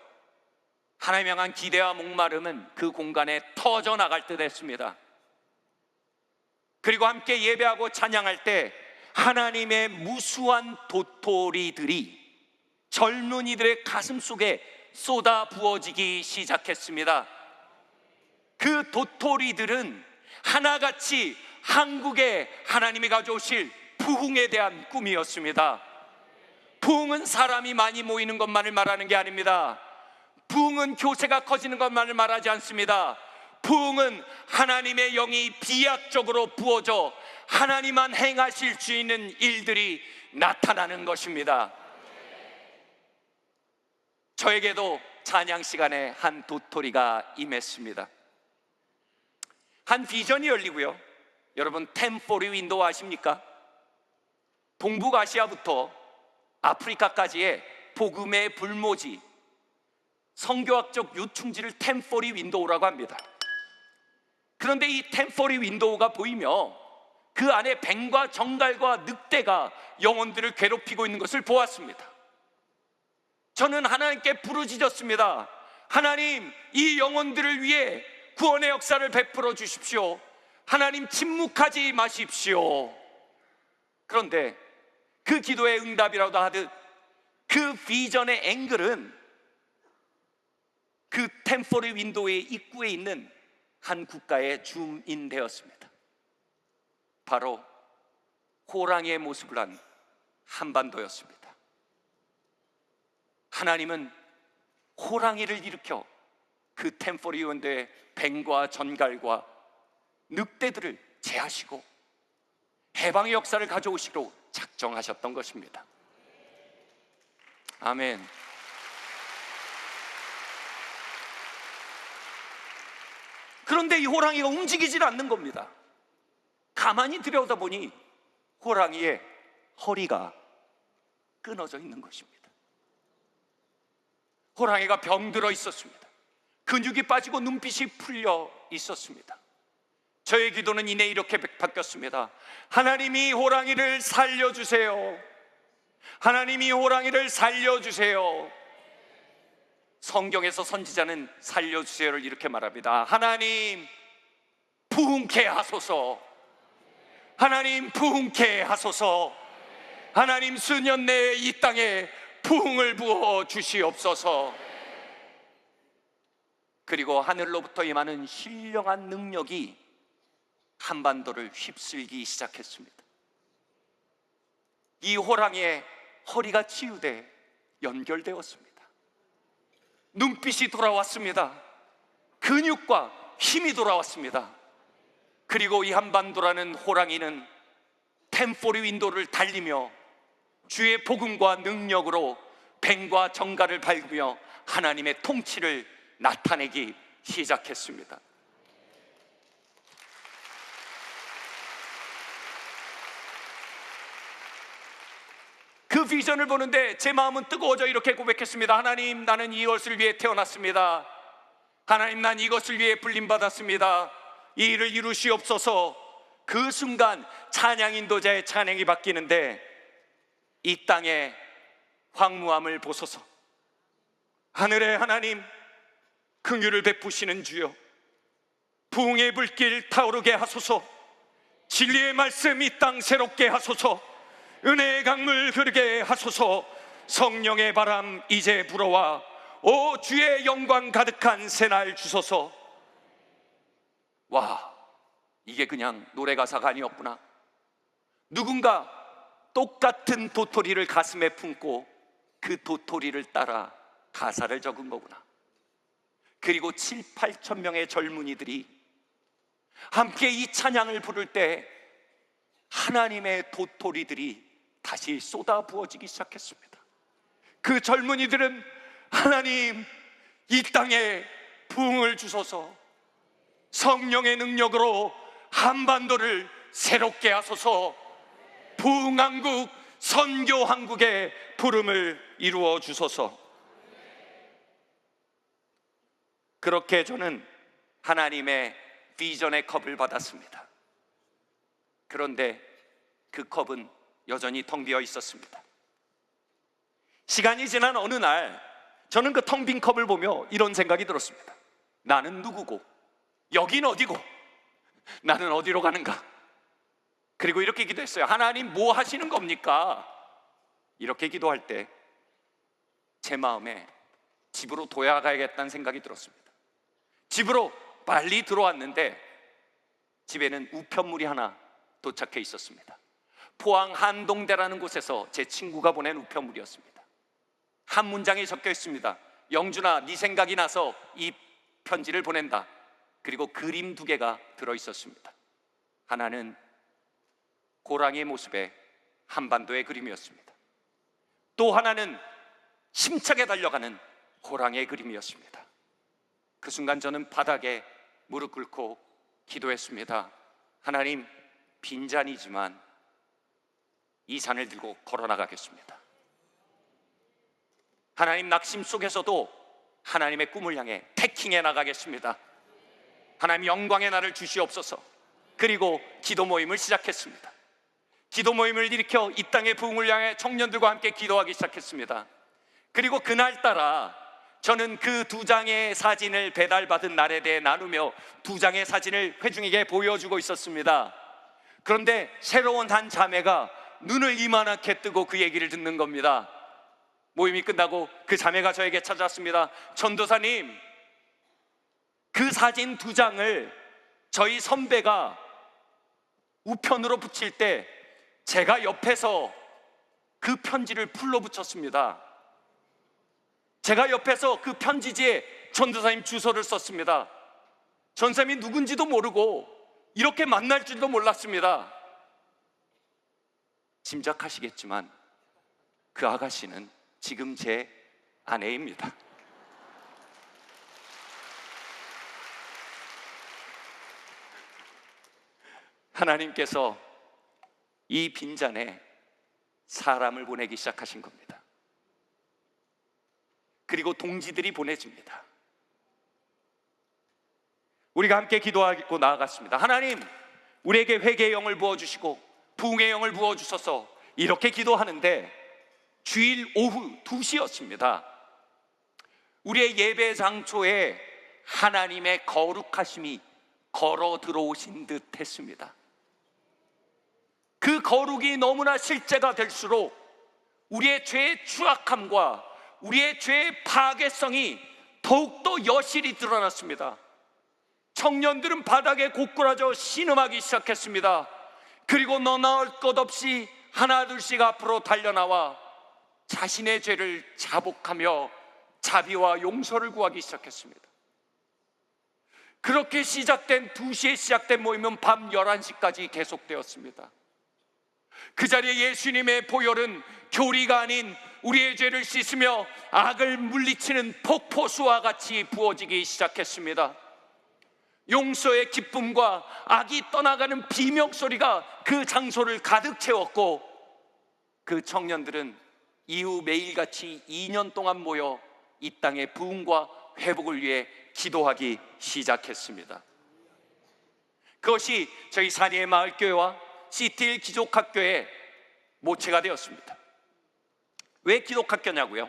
Speaker 1: 하나님 향한 기대와 목마름은 그 공간에 터져 나갈 듯 했습니다. 그리고 함께 예배하고 찬양할 때 하나님의 무수한 도토리들이 젊은이들의 가슴 속에 쏟아 부어지기 시작했습니다. 그 도토리들은 하나같이 한국에 하나님이 가져오실 부흥에 대한 꿈이었습니다. 부흥은 사람이 많이 모이는 것만을 말하는 게 아닙니다. 부흥은 교세가 커지는 것만을 말하지 않습니다. 부흥은 하나님의 영이 비약적으로 부어져 하나님만 행하실 수 있는 일들이 나타나는 것입니다. 저에게도 찬양 시간에 한 도토리가 임했습니다. 한 비전이 열리고요. 여러분 1040 윈도우 아십니까? 동북아시아부터 아프리카까지의 복음의 불모지, 성교학적 유충지를 1040 윈도우라고 합니다. 그런데 이 1040 윈도우가 보이며 그 안에 뱀과 정갈과 늑대가 영혼들을 괴롭히고 있는 것을 보았습니다. 저는 하나님께 부르짖었습니다. 하나님, 이 영혼들을 위해 구원의 역사를 베풀어 주십시오. 하나님, 침묵하지 마십시오. 그런데 그 기도의 응답이라도 하듯 그 비전의 앵글은 그 1040 윈도우의 입구에 있는 한 국가에 줌인되었습니다. 바로 호랑이의 모습을 한 한반도였습니다. 하나님은 호랑이를 일으켜 그 1040 윈도우의 뱀과 전갈과 늑대들을 제하시고 해방의 역사를 가져오시기로 작정하셨던 것입니다. 아멘. 그런데 이 호랑이가 움직이질 않는 겁니다. 가만히 들여다보니 호랑이의 허리가 끊어져 있는 것입니다. 호랑이가 병들어 있었습니다. 근육이 빠지고 눈빛이 풀려 있었습니다. 저의 기도는 이내 이렇게 바뀌었습니다. 하나님이 호랑이를 살려주세요. 하나님이 호랑이를 살려주세요. 성경에서 선지자는 살려주세요를 이렇게 말합니다. 하나님, 부흥케 하소서. 하나님, 부흥케 하소서. 하나님, 수년 내에 이 땅에 부흥을 부어 주시옵소서. 그리고 하늘로부터 임하는 신령한 능력이 한반도를 휩쓸기 시작했습니다. 이 호랑이의 허리가 치유돼 연결되었습니다. 눈빛이 돌아왔습니다. 근육과 힘이 돌아왔습니다. 그리고 이 한반도라는 호랑이는 1040 윈도우를 달리며 주의 복음과 능력으로 뱀과 정갈을 밟으며 하나님의 통치를 나타내기 시작했습니다. 그 비전을 보는데 제 마음은 뜨거워져 이렇게 고백했습니다. 하나님, 나는 이것을 위해 태어났습니다. 하나님, 난 이것을 위해 불림받았습니다. 이 일을 이루시옵소서. 그 순간 찬양 인도자의 찬양이 바뀌는데 이 땅의 황무함을 보소서. 하늘의 하나님, 긍휼을 베푸시는 주여, 부흥의 불길 타오르게 하소서. 진리의 말씀 이 땅 새롭게 하소서. 은혜의 강물 흐르게 하소서. 성령의 바람 이제 불어와 오 주의 영광 가득한 새날 주소서. 와, 이게 그냥 노래 가사가 아니었구나. 누군가 똑같은 도토리를 가슴에 품고 그 도토리를 따라 가사를 적은 거구나. 그리고 7, 8천 명의 젊은이들이 함께 이 찬양을 부를 때 하나님의 도토리들이 다시 쏟아 부어지기 시작했습니다. 그 젊은이들은 하나님, 이 땅에 부흥을 주소서. 성령의 능력으로 한반도를 새롭게 하소서. 부흥한국, 선교한국의 부름을 이루어 주소서. 그렇게 저는 하나님의 비전의 컵을 받았습니다. 그런데 그 컵은 여전히 텅 비어 있었습니다. 시간이 지난 어느 날 저는 그 텅 빈 컵을 보며 이런 생각이 들었습니다. 나는 누구고, 여긴 어디고, 나는 어디로 가는가? 그리고 이렇게 기도했어요. 하나님, 뭐 하시는 겁니까? 이렇게 기도할 때 제 마음에 집으로 돌아가야겠다는 생각이 들었습니다. 집으로 빨리 들어왔는데 집에는 우편물이 하나 도착해 있었습니다. 포항 한동대라는 곳에서 제 친구가 보낸 우편물이었습니다. 한 문장에 적혀 있습니다. 영준아, 네 생각이 나서 이 편지를 보낸다. 그리고 그림 2개가 들어 있었습니다. 하나는 고랑의 모습의 한반도의 그림이었습니다. 또 하나는 힘차게 달려가는 호랑이의 그림이었습니다. 그 순간 저는 바닥에 무릎 꿇고 기도했습니다. 하나님, 빈잔이지만 이 잔을 들고 걸어나가겠습니다. 하나님, 낙심 속에서도 하나님의 꿈을 향해 태킹해 나가겠습니다. 하나님, 영광의 날을 주시옵소서. 그리고 기도 모임을 시작했습니다. 기도 모임을 일으켜 이 땅의 부흥을 향해 청년들과 함께 기도하기 시작했습니다. 그리고 그날따라 저는 그 2장의 사진을 배달받은 날에 대해 나누며 2장의 사진을 회중에게 보여주고 있었습니다. 그런데 새로운 한 자매가 눈을 이만하게 뜨고 그 얘기를 듣는 겁니다. 모임이 끝나고 그 자매가 저에게 찾아왔습니다. 전도사님, 그 사진 2장을 저희 선배가 우편으로 붙일 때 제가 옆에서 그 편지를 풀로 붙였습니다. 제가 옆에서 그 편지지에 전도사님 주소를 썼습니다. 전사님이 누군지도 모르고 이렇게 만날 줄도 몰랐습니다. 짐작하시겠지만 그 아가씨는 지금 제 아내입니다. 하나님께서 이 빈잔에 사람을 보내기 시작하신 겁니다. 그리고 동지들이 보내집니다. 우리가 함께 기도하고 나아갔습니다. 하나님, 우리에게 회개의 영을 부어주시고 부흥의 영을 부어주셔서 이렇게 기도하는데 주일 오후 2시였습니다. 우리의 예배 장소에 하나님의 거룩하심이 걸어 들어오신 듯 했습니다. 그 거룩이 너무나 실제가 될수록 우리의 죄의 추악함과 우리의 죄의 파괴성이 더욱더 여실히 드러났습니다. 청년들은 바닥에 고꾸라져 신음하기 시작했습니다. 그리고 너나 것 없이 하나둘씩 앞으로 달려나와 자신의 죄를 자복하며 자비와 용서를 구하기 시작했습니다. 그렇게 시작된 2시에 시작된 모임은 밤 11시까지 계속되었습니다. 그 자리에 예수님의 보혈은 교리가 아닌 우리의 죄를 씻으며 악을 물리치는 폭포수와 같이 부어지기 시작했습니다. 용서의 기쁨과 악이 떠나가는 비명소리가 그 장소를 가득 채웠고, 그 청년들은 이후 매일같이 2년 동안 모여 이 땅의 부흥과 회복을 위해 기도하기 시작했습니다. 그것이 저희 사리의 마을교회와 시티힐 기독학교의 모체가 되었습니다. 왜 기독학교냐고요?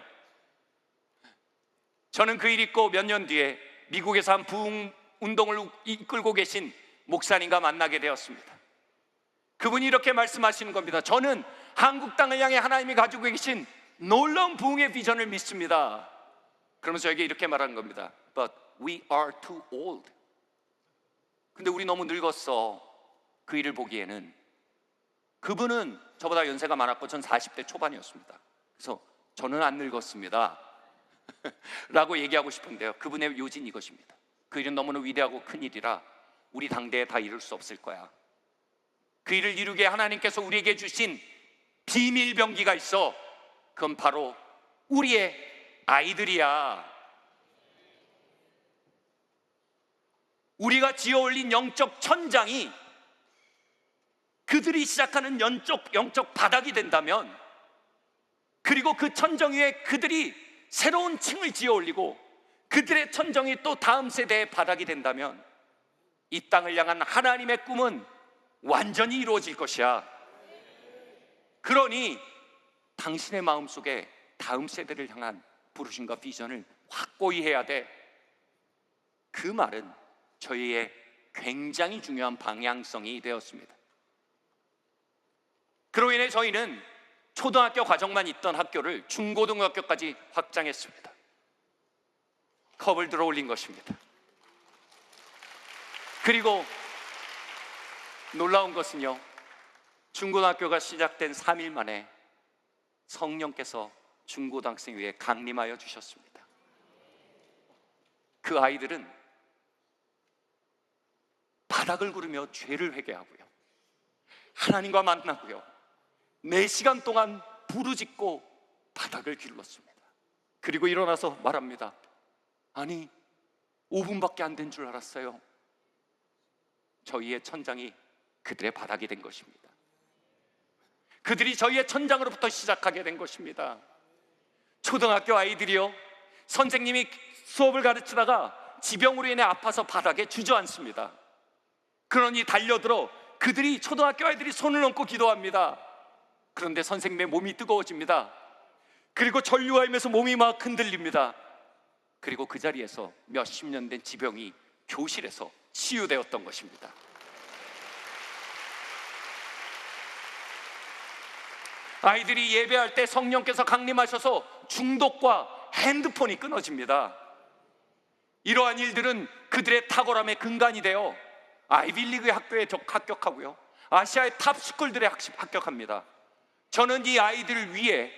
Speaker 1: 저는 그 일 있고 몇 년 뒤에 미국에서 한 부흥 운동을 이끌고 계신 목사님과 만나게 되었습니다. 그분이 이렇게 말씀하시는 겁니다. 저는 한국 땅을 향해 하나님이 가지고 계신 놀라운 부흥의 비전을 믿습니다. 그러면서 저에게 이렇게 말하는 겁니다. But we are too old. 근데 우리 너무 늙었어. 그 일을 보기에는. 그분은 저보다 연세가 많았고 전 40대 초반이었습니다. 그래서 저는 안 늙었습니다 라고 얘기하고 싶은데요, 그분의 요지는 이것입니다. 그 일은 너무나 위대하고 큰 일이라 우리 당대에 다 이룰 수 없을 거야. 그 일을 이루게 하나님께서 우리에게 주신 비밀병기가 있어. 그건 바로 우리의 아이들이야. 우리가 지어올린 영적 천장이 그들이 시작하는 영적 바닥이 된다면, 그리고 그 천정 위에 그들이 새로운 층을 지어 올리고 그들의 천정이 또 다음 세대의 바닥이 된다면 이 땅을 향한 하나님의 꿈은 완전히 이루어질 것이야. 그러니 당신의 마음속에 다음 세대를 향한 부르심과 비전을 확고히 해야 돼. 그 말은 저희의 굉장히 중요한 방향성이 되었습니다. 그로 인해 저희는 초등학교 과정만 있던 학교를 중고등학교까지 확장했습니다. 컵을 들어 올린 것입니다. 그리고 놀라운 것은요, 중고등학교가 시작된 3일 만에 성령께서 중고등학생 위에 강림하여 주셨습니다. 그 아이들은 바닥을 구르며 죄를 회개하고요, 하나님과 만나고요, 4시간 동안 부르짖고 바닥을 길렀습니다. 그리고 일어나서 말합니다. 아니, 5분밖에 안 된 줄 알았어요. 저희의 천장이 그들의 바닥이 된 것입니다. 그들이 저희의 천장으로부터 시작하게 된 것입니다. 초등학교 아이들이요, 선생님이 수업을 가르치다가 지병으로 인해 아파서 바닥에 주저앉습니다. 그러니 달려들어 그들이, 초등학교 아이들이 손을 얹고 기도합니다. 그런데 선생님의 몸이 뜨거워집니다. 그리고 전류하면서 몸이 막 흔들립니다. 그리고 그 자리에서 몇십 년 된 지병이 교실에서 치유되었던 것입니다. 아이들이 예배할 때 성령께서 강림하셔서 중독과 핸드폰이 끊어집니다. 이러한 일들은 그들의 탁월함의 근간이 되어 아이빌리그 학교에 합격하고요, 아시아의 탑스쿨들에 합격합니다. 저는 이 아이들을 위해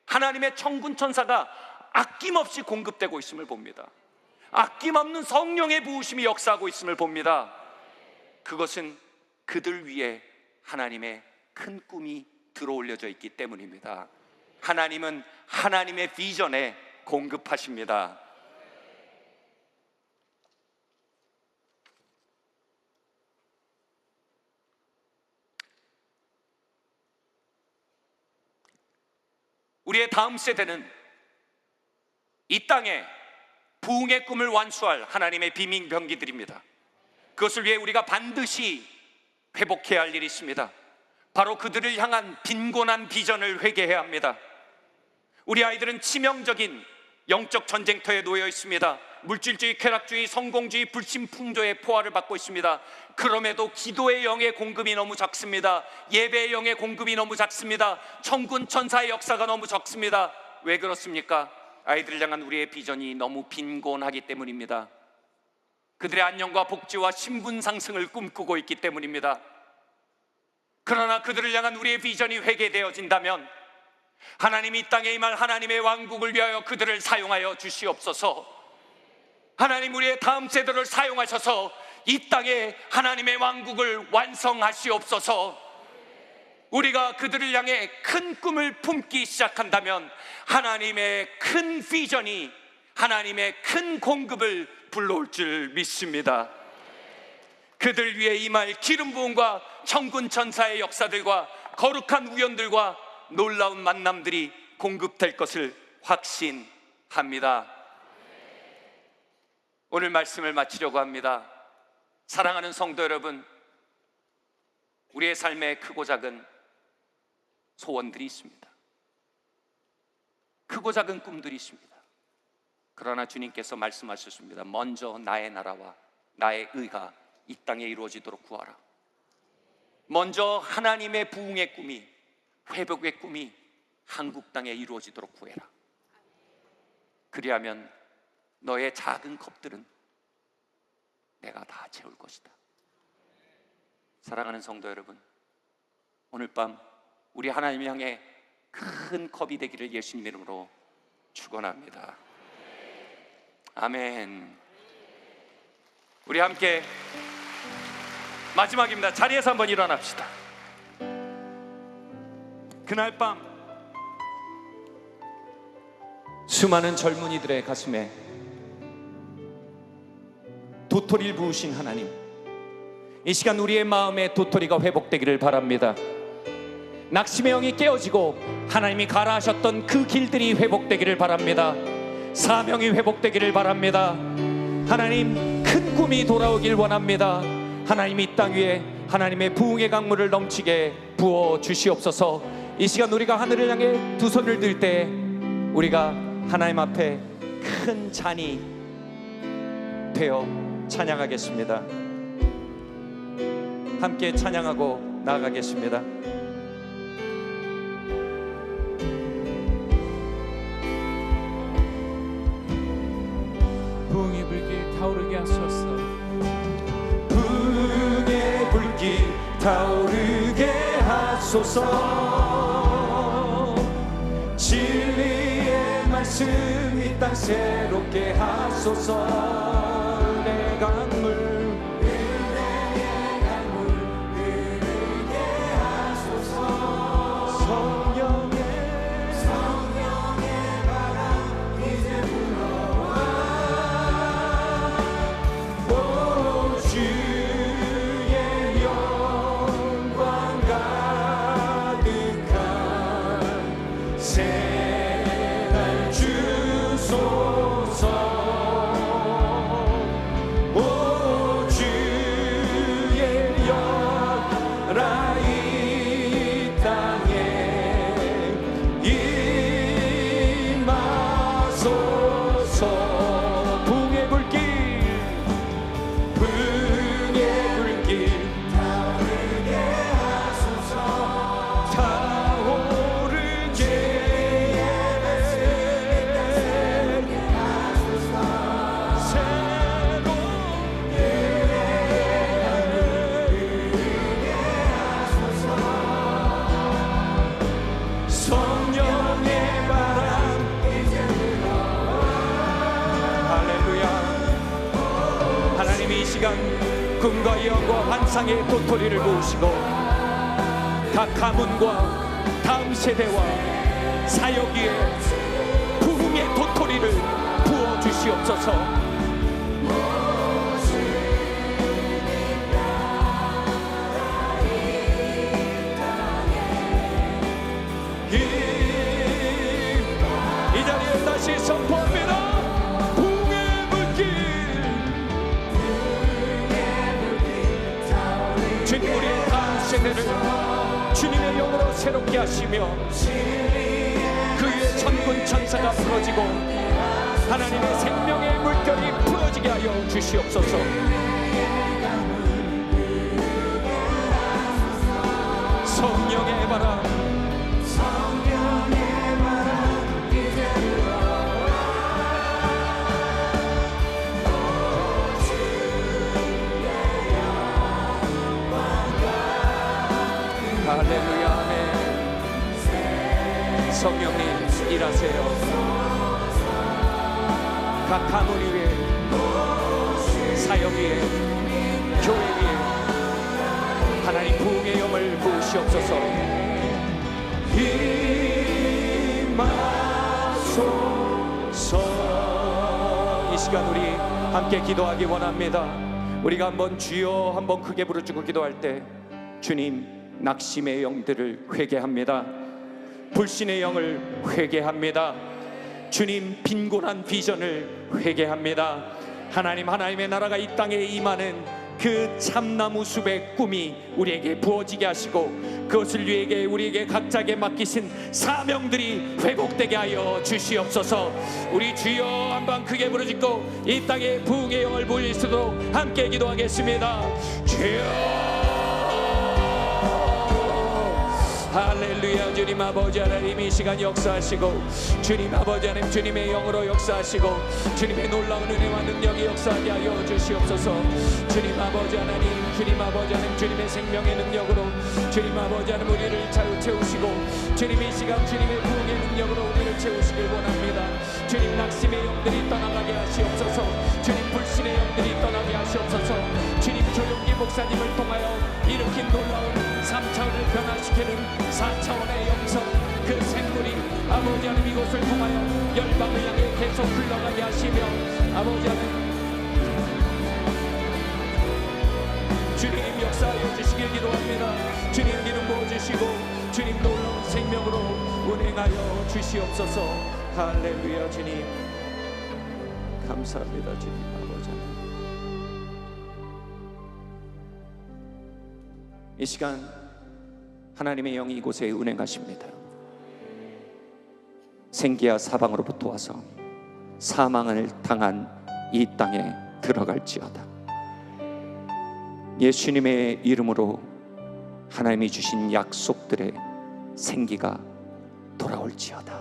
Speaker 1: 하나님의 천군 천사가 아낌없이 공급되고 있음을 봅니다. 아낌없는 성령의 부으심이 역사하고 있음을 봅니다. 그것은 그들 위해 하나님의 큰 꿈이 들어올려져 있기 때문입니다. 하나님은 하나님의 비전에 공급하십니다. 우리의 다음 세대는 이 땅에 부흥의 꿈을 완수할 하나님의 비민병기들입니다. 그것을 위해 우리가 반드시 회복해야 할 일이 있습니다. 바로 그들을 향한 빈곤한 비전을 회개해야 합니다. 우리 아이들은 치명적인 영적 전쟁터에 놓여 있습니다. 물질주의, 쾌락주의, 성공주의, 불신풍조의 포화를 받고 있습니다. 그럼에도 기도의 영의 공급이 너무 작습니다. 예배의 영의 공급이 너무 작습니다. 천군 천사의 역사가 너무 적습니다. 왜 그렇습니까? 아이들을 향한 우리의 비전이 너무 빈곤하기 때문입니다. 그들의 안녕과 복지와 신분 상승을 꿈꾸고 있기 때문입니다. 그러나 그들을 향한 우리의 비전이 회개되어진다면 하나님이 이 땅에 임할 하나님의 왕국을 위하여 그들을 사용하여 주시옵소서. 하나님, 우리의 다음 세대를 사용하셔서 이 땅에 하나님의 왕국을 완성하시옵소서. 우리가 그들을 향해 큰 꿈을 품기 시작한다면 하나님의 큰 비전이, 하나님의 큰 공급을 불러올 줄 믿습니다. 그들 위해 임할 기름 부음과 천군 천사의 역사들과 거룩한 우연들과 놀라운 만남들이 공급될 것을 확신합니다. 오늘 말씀을 마치려고 합니다. 사랑하는 성도 여러분, 우리의 삶에 크고 작은 소원들이 있습니다. 크고 작은 꿈들이 있습니다. 그러나 주님께서 말씀하셨습니다. 먼저 나의 나라와 나의 의가 이 땅에 이루어지도록 구하라. 먼저 하나님의 부흥의 꿈이, 회복의 꿈이 한국 땅에 이루어지도록 구해라. 그리하면 너의 작은 컵들은 내가 다 채울 것이다. 사랑하는 성도 여러분, 오늘 밤 우리 하나님 향해 큰 컵이 되기를 예수님 이름으로 축원합니다. 아멘. 우리 함께 마지막입니다. 자리에서 한번 일어납시다. 그날 밤 수많은 젊은이들의 가슴에 도토리를 부으신 하나님, 이 시간 우리의 마음에 도토리가 회복되기를 바랍니다. 낙심의 영이 깨어지고 하나님이 가라 하셨던 그 길들이 회복되기를 바랍니다. 사명이 회복되기를 바랍니다. 하나님, 큰 꿈이 돌아오길 원합니다. 하나님, 이 땅 위에 하나님의 부흥의 강물을 넘치게 부어 주시옵소서. 이 시간 우리가 하늘을 향해 두 손을 들 때 우리가 하나님 앞에 큰 잔이 되어 찬양하겠습니다. 함께 찬양하고 나아가겠습니다.
Speaker 3: 부흥의 불길 타오르게 하소서.
Speaker 1: 부흥의 불길 타오르게 하소서. 진리의 말씀 이 땅 새롭게 하소서. 내 강물 꿈과 예언과 환상의 도토리를 모으시고 각 가문과 다음 세대와 사역 위에 부흥의 도토리를 부어주시옵소서. 이 자리에 다시 선포합니다. 주님, 우리의 다음 세대를 주님의 영으로 새롭게 하시며 그 위에 천군 천사가 풀어지고 하나님의 생명의 물결이 풀어지게 하여 주시옵소서. 성령의 바람, 할렐루야. 아멘. 성령님 일하세요. 각 가문 위에, 사역 위에, 교회 위에 하나님 부흥의 영을 부으시옵소서. 임하소서. 이 시간 우리 함께 기도하기 원합니다. 우리가 한번 주여 한번 크게 부르짖고 기도할 때 주님, 낙심의 영들을 회개합니다. 불신의 영을 회개합니다. 주님, 빈곤한 비전을 회개합니다. 하나님, 하나님의 나라가 이 땅에 임하는 그 참나무 숲의 꿈이 우리에게 부어지게 하시고 그것을 우리에게 각자에게 맡기신 사명들이 회복되게 하여 주시옵소서. 우리 주여 한번 크게 부르짖고 이 땅에 부흥의 영을 부을 수 있도록 함께 기도하겠습니다. 주여, 할렐루야. 주님 아버지 하나님, 이 시간 역사하시고 주님 아버지 하나님, 주님의 영으로 역사하시고 주님의 놀라운 은혜와 능력이 역사하게 하여 주시옵소서. 주님 아버지 하나님, 주님 아버지 하나님, 주님의 생명의 능력으로 주님 아버지 하나님 우리를 채우시고 주님 이 시간 주님의 부흥의 능력으로 우리를 채우시길 원합니다. 주님, 낙심의 영들이 떠나가게 하시옵소서. 주님, 불신의 영들이 떠나게 하시옵소서. 주님, 조용기 목사님을 통하여 일으킨 놀라운 3차원을 변화시키는 4차원의 영성, 그 생물이 아버지 하나님 이곳을 통하여 열방을 향해 계속 흘러가게 하시며 아버지 하나님 주님 역사하여 주시길 기도합니다. 주님 기름 부어주시고 주님 놀라운 생명으로 운행하여 주시옵소서. 할렐루야. 주님 감사합니다. 주님 아버지 하나님, 이 시간 하나님의 영이 이곳에 운행하십니다. 생기와 사방으로부터 와서 사망을 당한 이 땅에 들어갈지어다. 예수님의 이름으로 하나님이 주신 약속들의 생기가 돌아올지어다.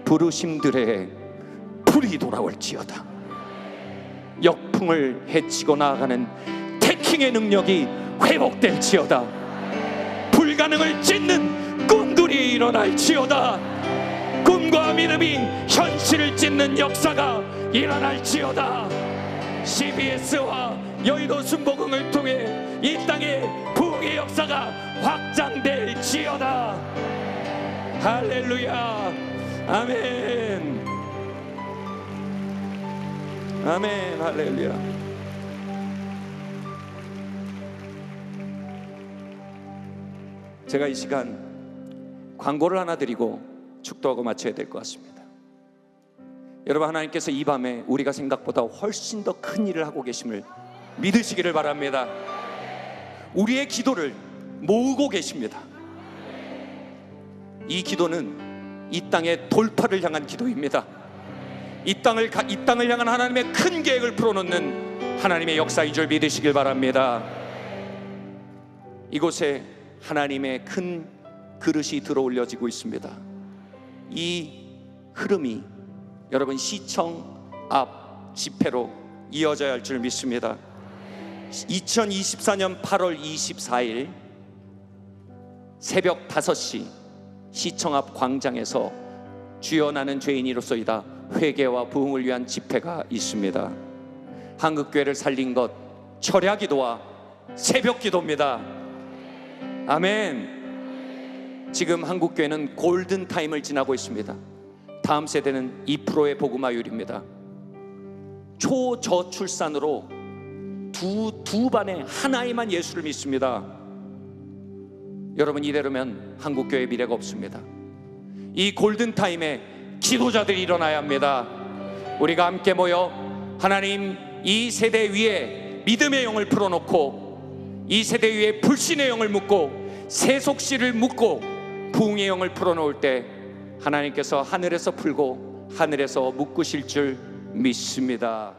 Speaker 1: 부르심들의 불이 돌아올지어다. 역풍을 헤치고 나아가는 태킹의 능력이 회복될지어다. 불가능을 찢는 꿈들이 일어날지어다. 꿈과 믿음이 현실을 찢는 역사가 일어날지어다. CBS와 여의도 순복음을 통해 이 땅의 부흥의 역사가 확장될지어다. 할렐루야. 아멘. 아멘. 할렐루야. 제가 이 시간 광고를 하나 드리고 축도하고 마쳐야 될 것 같습니다. 여러분, 하나님께서 이 밤에 우리가 생각보다 훨씬 더 큰 일을 하고 계심을 믿으시기를 바랍니다. 우리의 기도를 모으고 계십니다. 이 기도는 이 땅의 돌파를 향한 기도입니다. 이 땅을 향한 하나님의 큰 계획을 풀어놓는 하나님의 역사인 줄 믿으시길 바랍니다. 이곳에 하나님의 큰 그릇이 들어올려지고 있습니다. 이 흐름이 여러분 시청 앞 집회로 이어져야 할 줄 믿습니다. 2024년 8월 24일 새벽 5시 시청 앞 광장에서 주여 나는 죄인이로소이다 회개와 부흥을 위한 집회가 있습니다. 한국교회를 살린 것 철야기도와 새벽기도입니다. 아멘. 지금 한국교회는 골든타임을 지나고 있습니다. 다음 세대는 2%의 복음화율입니다. 초저출산으로 두 반에 하나에만 예수를 믿습니다. 여러분, 이대로면 한국교회의 미래가 없습니다. 이 골든타임에 기도자들이 일어나야 합니다. 우리가 함께 모여 하나님 이 세대 위에 믿음의 영을 풀어놓고 이 세대 위에 불신의 영을 묻고 세속시를 묻고 부흥의 영을 풀어놓을 때 하나님께서 하늘에서 풀고 하늘에서 묶으실 줄 믿습니다.